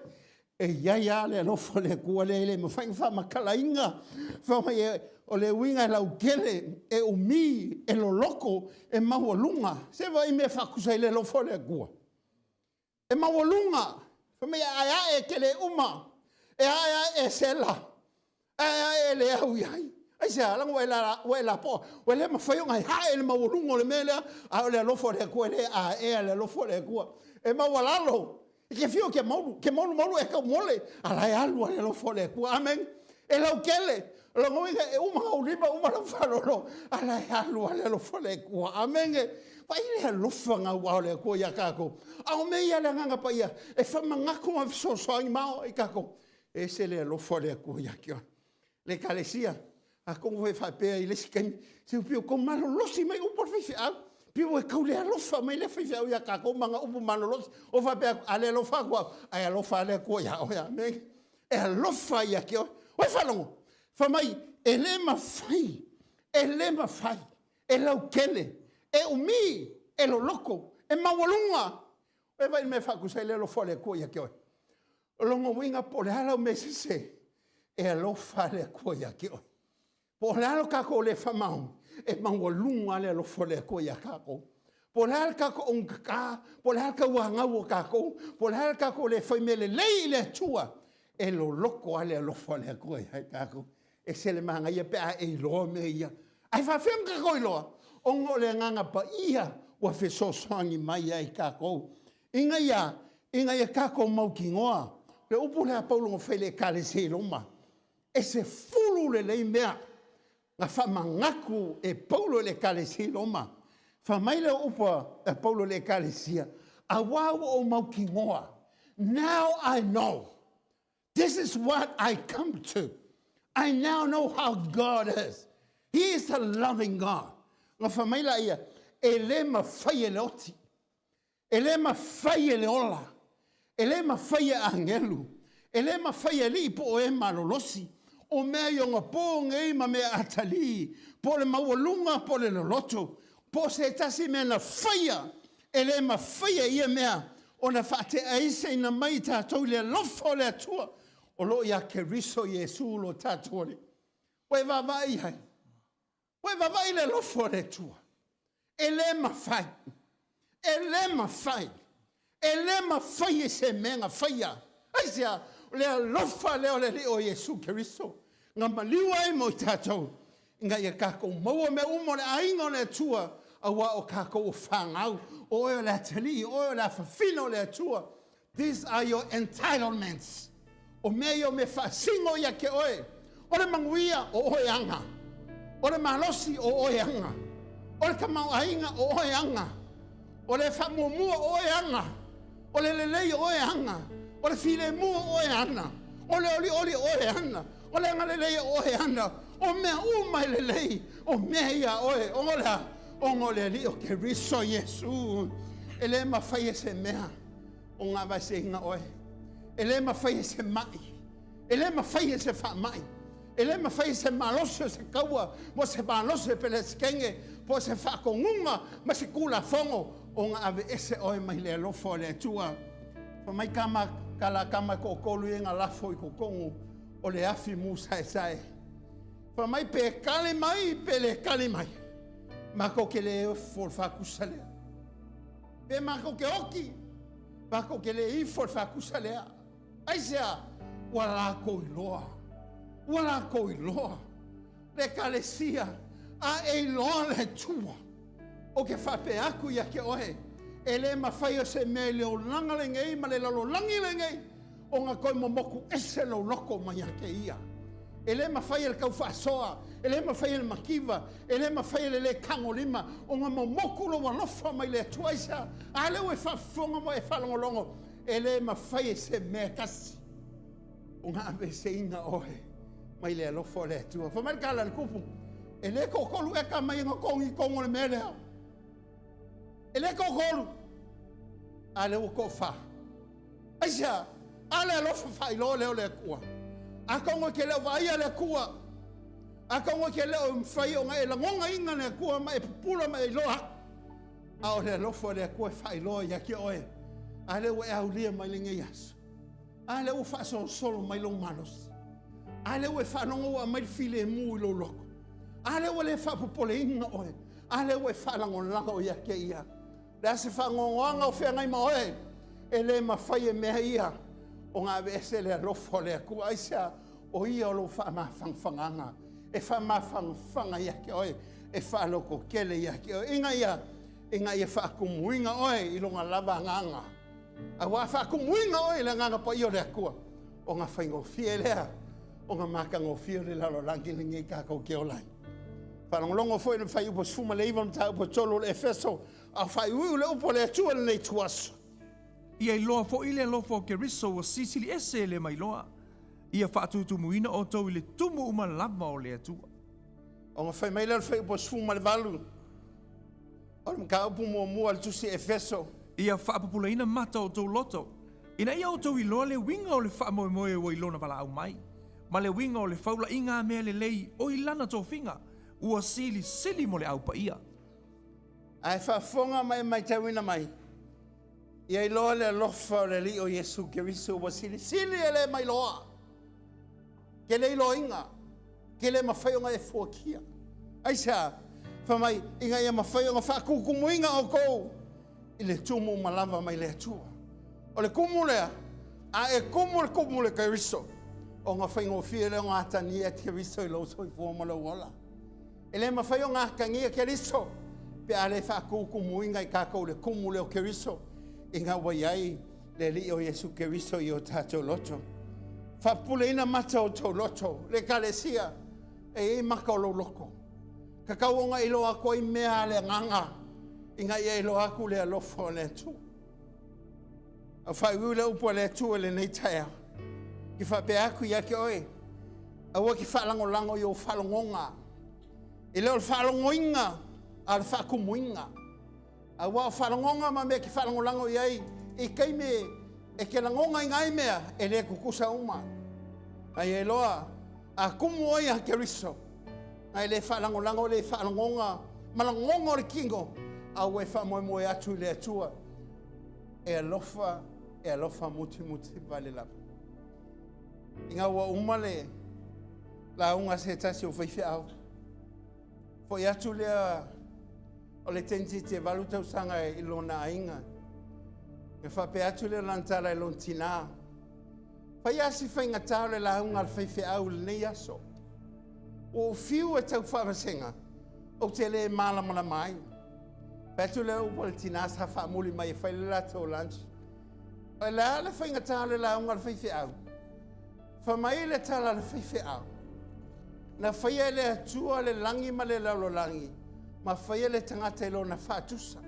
e ya le lo fo le kua le me fa ma kala inga fa mai o le winga la ukele e o mi e lo loco e ma lunga se va i me fa ku le lo fo le kua e ma lunga fa mai ai e ke le uma e ai e sela ai le au ai ai se ala wela po wele ma foi ngai ha ele ma wolungo le mele a le lo fo le ko le a le lo fo le ko e ma walalo ke fio ke molu e ka mole ala e alu le lo fo le ko amen e lo kele lo ngoi e uma o liba uma lo fa lo ala e alu le lo fo le ko amen pai le lo fo nga wa le ko ya ka ko a o me ya le nga pa ya e fa manga ko so ai ma e ka ko e se le lo fo le ko ya ki le calesia a como foi fa pe ile sken se pio com malo losi mai o por fi a pio e kaule a lofa mai le fi ya ka ko manga upu malo losi o fa pe ale lo fa kwa ai lo fa le ko ya o ya me e a lofa ya ki o fa longo fa mai ele ma fai e lo kele e o mi e lo loco e ma wolunga e vai me fa ku se le lo fa le ko ya ki o longo winga por ala me se e lo fare ko ya ki o por la ka ko le famau e mango lunga le lo fole ko ya ka ko por la ka ko un ka por la ka wa nga wo ka ko por la ka ko le foi mele le tua e lo loco ale lo fole ko ya ka ko e se le manga ya pe e lo me ya ai fa fem ka ko lo ongo le nga pa ia wa fe so sangi mai ai ka ko inga ya ka ko mau ki ngoa le upu le Paulo ngo fele ka le se lo ma e se fulu le mea nga fa mangaku e Paulo le kalesi loma fa mai le upa e Paulo le kalesia a wau o maukingoa now I know this is what I come to I now know how God is he is a loving God nga fa mai la ia ele ma faye le oti ele ma faye le ola ele ma faye angelu ele ma faye li po e malolosi o mea yonga po ngei ma mea atali, po le mawalunga, po le loloto, po se tasi mea na whaia, ele ma whaia ia mea, o na whate aise ina mai tātou le lofo le atua, o lo ia ke riso Yesu lo tātou le. Wai wawai hai, wai wawai le lofo le atua, ele ma whai, ele ma whai se mea nga whaia, aisea, le lofa le o Yesu Keristo nga maliwa mo tatou Inga ia kako maua me umo le ainga le tua. Awa o kako o whangau. O eo le atali, o eo le awhawhino le tua. These are your entitlements. O mea me whasingo ia ke oe. O le manguia o oe anga. O le malosi o oe anga. O le kamau ainga o oe anga. O le whamumua o oe anga. O le lelei o oe anga. O le file mua o oe anga. O le oli oli o oe anga. O le anga lelei o oe anga. O mea umai lelei. O mea ia oe. O la. O ngole li o ke riso Yesu. Ele mawhai se mea. O ngā vai se inga oe. Ele mawhai se mai. Ele mawhai se wha mai. Ele mawhai se maloso se kaua. Mo se maloso pele skenge. Po se whakongunga. Ma se kula fongo. O ngā ave ese oe mai le lofo le tua. Pa mai kama kala kama ko kolu e ngā lafo I ko kongu. O le afi mu sae sae. Pa mai pe kale mai. Pe le kale mai. Mako ke le fol fakusa lea. Pe mako ke oki. Mako ke le I fol fakusa lea. Aisea, wala ko iloa. Wala ko iloa. Le kalesia, a e iloa le tua. O ke whape aku ia ke ohe. E le mawhai o se me leo langa le ngei, ma le lalo langi le ngei. O ngā koi momoku ese lo loko mai ake ia. E le mawhai le kau whaasoa. E le mawhai le makiva. E le mawhai le kangolima. O ngā momoku lo walofa mai le tuaisa. A le ue whafonga mo e whalongolongo. E le mawhai se mea kasi. O ngā ave se inga ohe. Mai le alofo le tua. Whamai kala le kupu. E le kokolu eka mai inga kongi kongo le mea lea. E le kokolu. A le uko wha. Aisia. A le alofo whailo leo le kua. A kongo ke leo vaia le kua. A kongo ke leo mwhai o ngai e langonga inga le kua ma e pupula ma e loa. A o le alofo le kua whailo ia ki oe. A le ue au lia mai le ngai asu. A le ue whaaso solo mai lo malos. A le ue whanongo a mai file mu I lo loko. A le ue le whapupole inga oe. A le ue whalango lango ia ke ia. Le ase whangongoanga o whea ngai ma oe. E le mawhai e mea ia. O ngā vese le alofo le kua aisa. O ia o lo whamawhangwhanganga. E whamawhangwhanga ia ke oe. E whaloko kele ia ke oe. Inga ia whakumuinga oe I longa lava nganga. A wa whakumuinga oe le nganga pa io le kua. O ngā whaingo fie lea. O ngā makango fie le lalo langi le ngai kako ke olai. Whalongolongo fwoi le whai upo sfuma le iwa mta upo tolo le efeso. A whai ui le upo le atua le nei tuaso. Ia I loa fo ile lofo ke riso o sisili ese le mai loa. Ia whaatutu muina o tau I le tumu uma lava o le atua. O ngā whai mai le whai upo sfuma le valu. O le mka upu mua le tusi efeso. Ia whaapupulaina mata o tau loto. Ina ia o tau I loa le winga o le whaamoemoe o ilona wala au mai. Ma le winga o le whaula inga mea le lei o ilana tō whinga. Ua sili mo le au pa ia. Ai whaafonga mai tawina mai. Ia I loa le alofa o le li o Yesu Keriso wa sili e le mai loa. Ke le ilo inga. Ke le mawhaionga e fuakia. Aisa, whamai inga ia mawhaionga whaakukumu inga o kou. I le tumu malava mai le atua. O le kumu lea. A e kumu le Keriso. O ngā whaingo fia leo ngā tania Keriso I lo soi fuama le wala. E le mawhaionga kangia Keriso. Pe a le whaakukumu inga I kākou le kumu leo Keriso. Inga waiai le li o Yesu Keriso I o tātou loto. Whapule ina mata o tau loto. Le kalesia e maka o lo loko. Kakaonga ilo ako I mea le nganga. Inga ia ilo aku le alofo le tu. A whai ule upo le tu le nei taia. Ki whape aku ia ke oe. A wa ki whalango I o whalongonga. I leo whalongoinga. A le whakumuinga. A wa whalongonga ma mea ki whalango iai. I kai me e ke langonga I ngai mea. E le kukusa uma. Ai e loa. A kumu oi a Keriso. Ai le whalango le whalongonga. Malangonga o le kingo. A we whamoe atu le atua. E alofa muti vale lapa. Inga wa umale. La unga se tasi o whaiwhi au. Fo atu lea. O le tenzi te valuta usanga I lona ainga. E whape atu lea lantara I lon tina. Whai asi whainga tau le la unga al whaiwhi au le nei aso. O fiu e tau whaawasenga. O te le malamana mai. Petu leo upole tina sa whaamuli mai e whaile la tō lunch. O le ala whainga tā le la unga le whaiwhi au. Whamai le tala le whaiwhi au. Na whaia le atua le langi ma le lalo langi. Ma whaia le tangata ilo na whaatusa.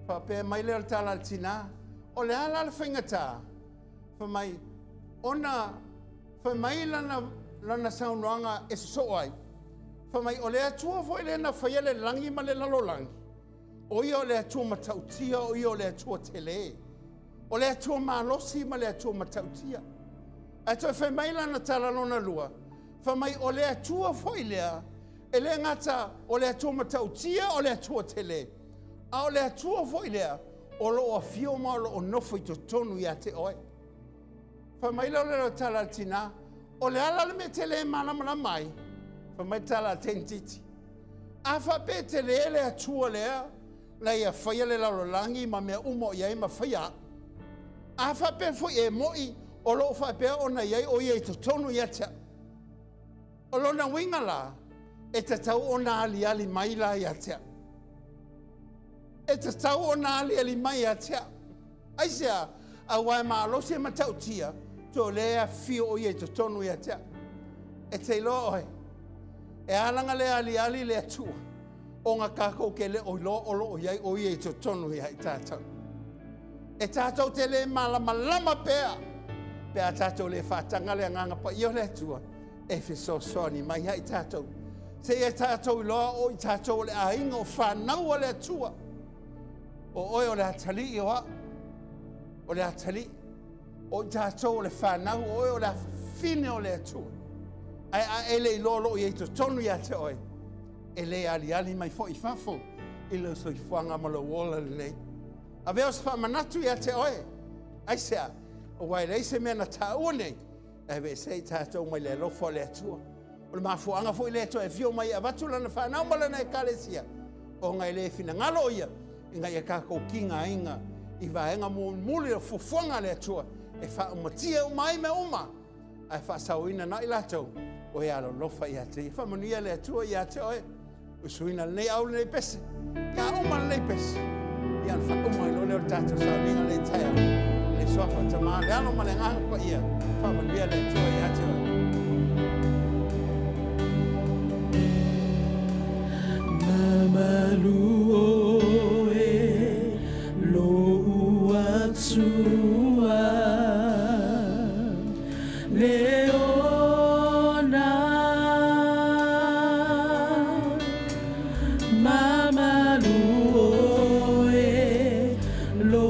Whapea mai le tala le tina. O le ala le whainga tā. Whamai ona whamai lana saunoanga e so ai. Whamai o le atua fo ele na whaia le langi ma le lalo langi. O ia o le atua matautia, o ia o le atua tele. O le atua malosi ma le atua matautia. Ato whamai lana tala lona lua. Whamai o le atua fo ilea. E le ngata o le atua matautia o le atua tele. A o le atua fo ilea. O lo o fio ma o lo o nofo i to tonu ia te oe. Whamai lo le tala tina. O le ala le me tele mana mai. Whamai tala tentiti. A whape tele ele atua lea. La ia whaia le lalolangi ma mea umo iai ma whaia. A whape fo e moi o lo whape o na iai o iai to tonu ia tea. O lo na winga la. E te tau o na ali mai la ia tea. E te tau o na ali mai ia tea. Aisea, a wai maa lo se matau tia. To lea fio o iai to tonu ia tea. E te ilo oi. E alanga le ali le atua. O ngā kākou ke le oi lo o iai o iai to tonu ia i tātou. E tātou te le malama pēa. Pēa tātou le whātanga le nganga pa i o le atua. E whiso soni mai ia i tātou. Se e tātou i loa o i tātou le ainga o whanau o le atua. O oi o le atali i oa. O le atali. O i tātou le whanau o oi o le whine o le atua. Ai a ele i lolo i eito tonu ia te oi. E le ali mai fo i fafo. I lo so i fuanga ma lo wola le nei. A veo se whamanatu ia te oi. Ai sea. O wai rei se mea na tā ua nei. E ve se i tātou mai le lofo le atua. O le mafuanga fo i le atua e fio mai a vatula na whanau mala nei kalesia. O ngai le fina ngalo ia. I ngai e kako kinga inga. I vaenga muli o fufuanga le atua. E wha umatia umai me uma. Ai wha sauina na i latou. O ia lo lofa ia te. I wha manuia le atua ia te oe. O suina le nei au le nei pese. Ia uma le nei pese. Ia le wha uma i lo leo tātou Sauniga le taia. Le sofa tamā le ano ma le nganga pa ia. Wha manuia le atua ia te oe. Mamalu oe lo atua leona Mamalu oe lo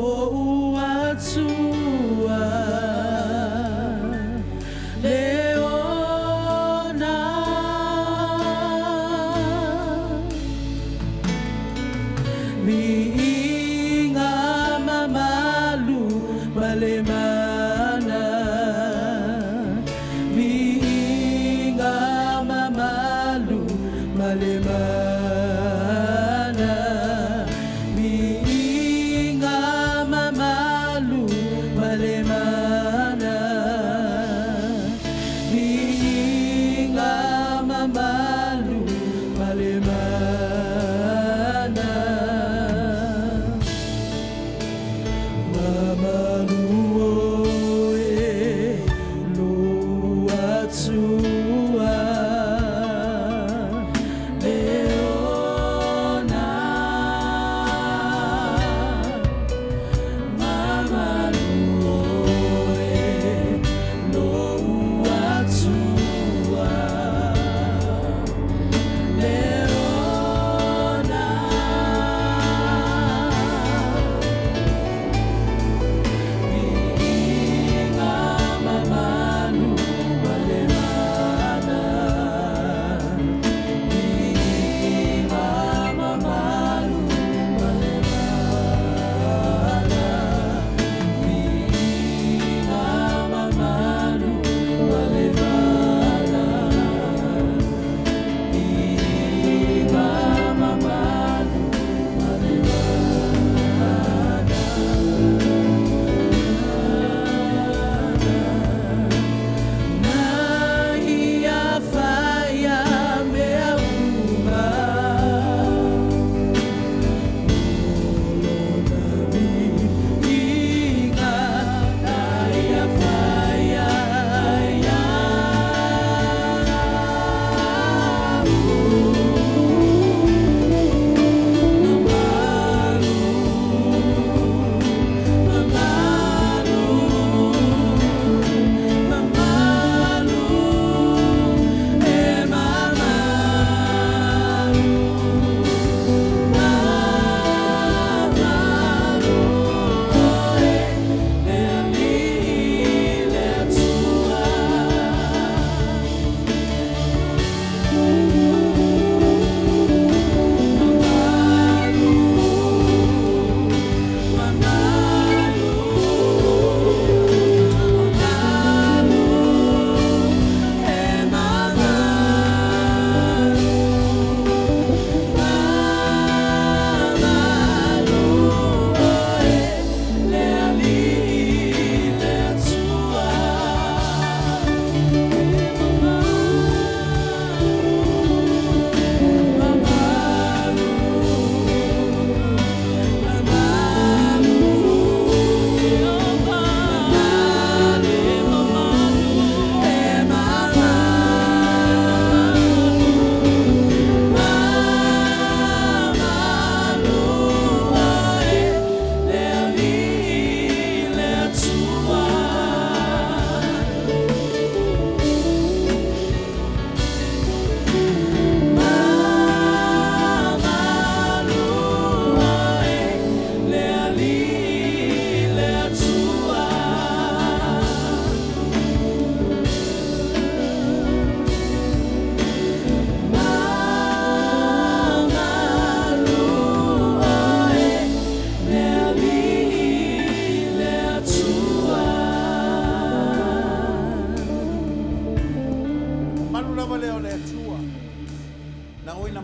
atua leona Miinga mamalu malemana Miinga mamalu malemana Miinga mamalu malemana Miinga mamalu malemana Mamalu oe lo atua leona Mamalu oe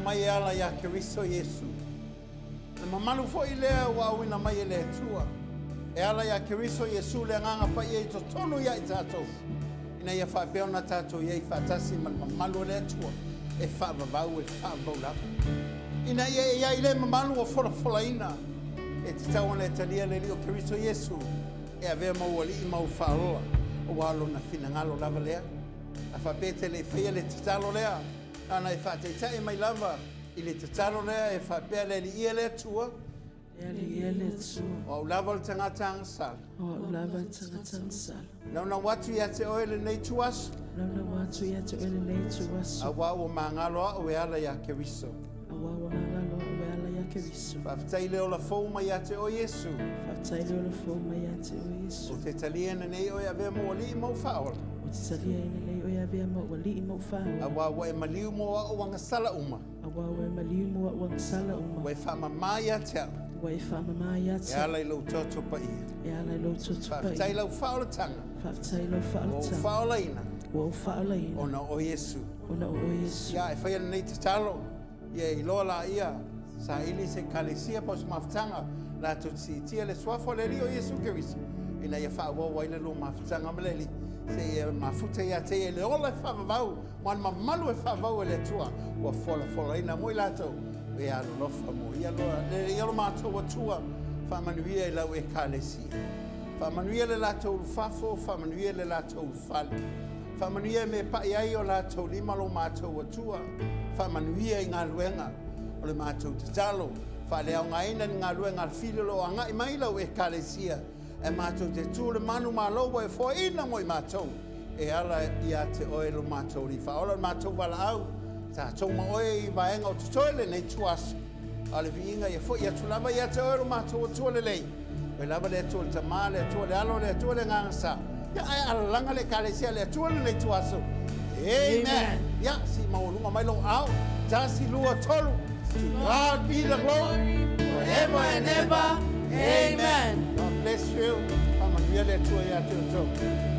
mai e ala ia Keriso Iesu. Le mamalu fo i lea wa awina mai e le tua. E ala ia Keriso Iesu le nganga pa i to tonu ia i tātou. Ina ia whapeo na tātou ia i whatasi man mamalu le tua. E whavavau e whavau lapa. Ina ia i le mamalu o fola ina. E te tau le talia le lio Keriso Iesu. E a vea mau ali i mau whaoa. O walo na whina ngalo lava lea. A whapete le whaia le te talo lea. Ana e whateita e mai lava. I le te talo lea e whapea le li ia le tua. O lava le tangata angasala. Nauna watu ia te oele nei tuasu. A wao mangaloa o e ala ia Keriso. Whaftai leo la fōma ia te o Iesu. O te taliena nei o ia vea mua li mau whaola. A wawa e maliu mo o wangasala uma. Wai whamama ia te au. E ala i lau toto pa ia. Whaftai lau whaola tanga. O whaola ina. O na o Iesu. Ia e whaia nei te talo. Ia i loa la ia. Sa ili se kalesia pos maftanga. La to tia le swafo le li o Iesu Keriso. Ina ia whaua waile lo maftanga maleli. Se mafuta ia te le ola whavavau. Man mamalu e whavau e le tua. Ua fola ina moi lato. E alo lofa mo. Ia loa le ialo mātou atua. Whamanuia e lau e kalesia. Whamanuia le lato ulfafo. Whamanuia le lato ulfali. Whamanuia me pai ai o lato limalo mātou atua. Whamanuia i ngā luenga. O le mātou te talo. Whaleo ngā ina ni ngā luenga whililo a ngai mai lau e kalesia. E mātou te tūle manu māloa e fo ina mo i mātou. E ala ia te oelo mātou li whaola mātou wala au. Tā tau ma oe i vaenga o te toile nei tuasu. Ale vi inga ia fo ia tulava ia te oelo mātou o tuole lei. E lava le tuole ta maa le tuole alo le tuole ngangasa. Ia ai ala langa le kalesia le tuole nei tuasu. Amen. Ia si maolunga mai lo au. Tā si lua tolu. To God be the glory forever and ever. Amen. God bless you. Come on, we are there to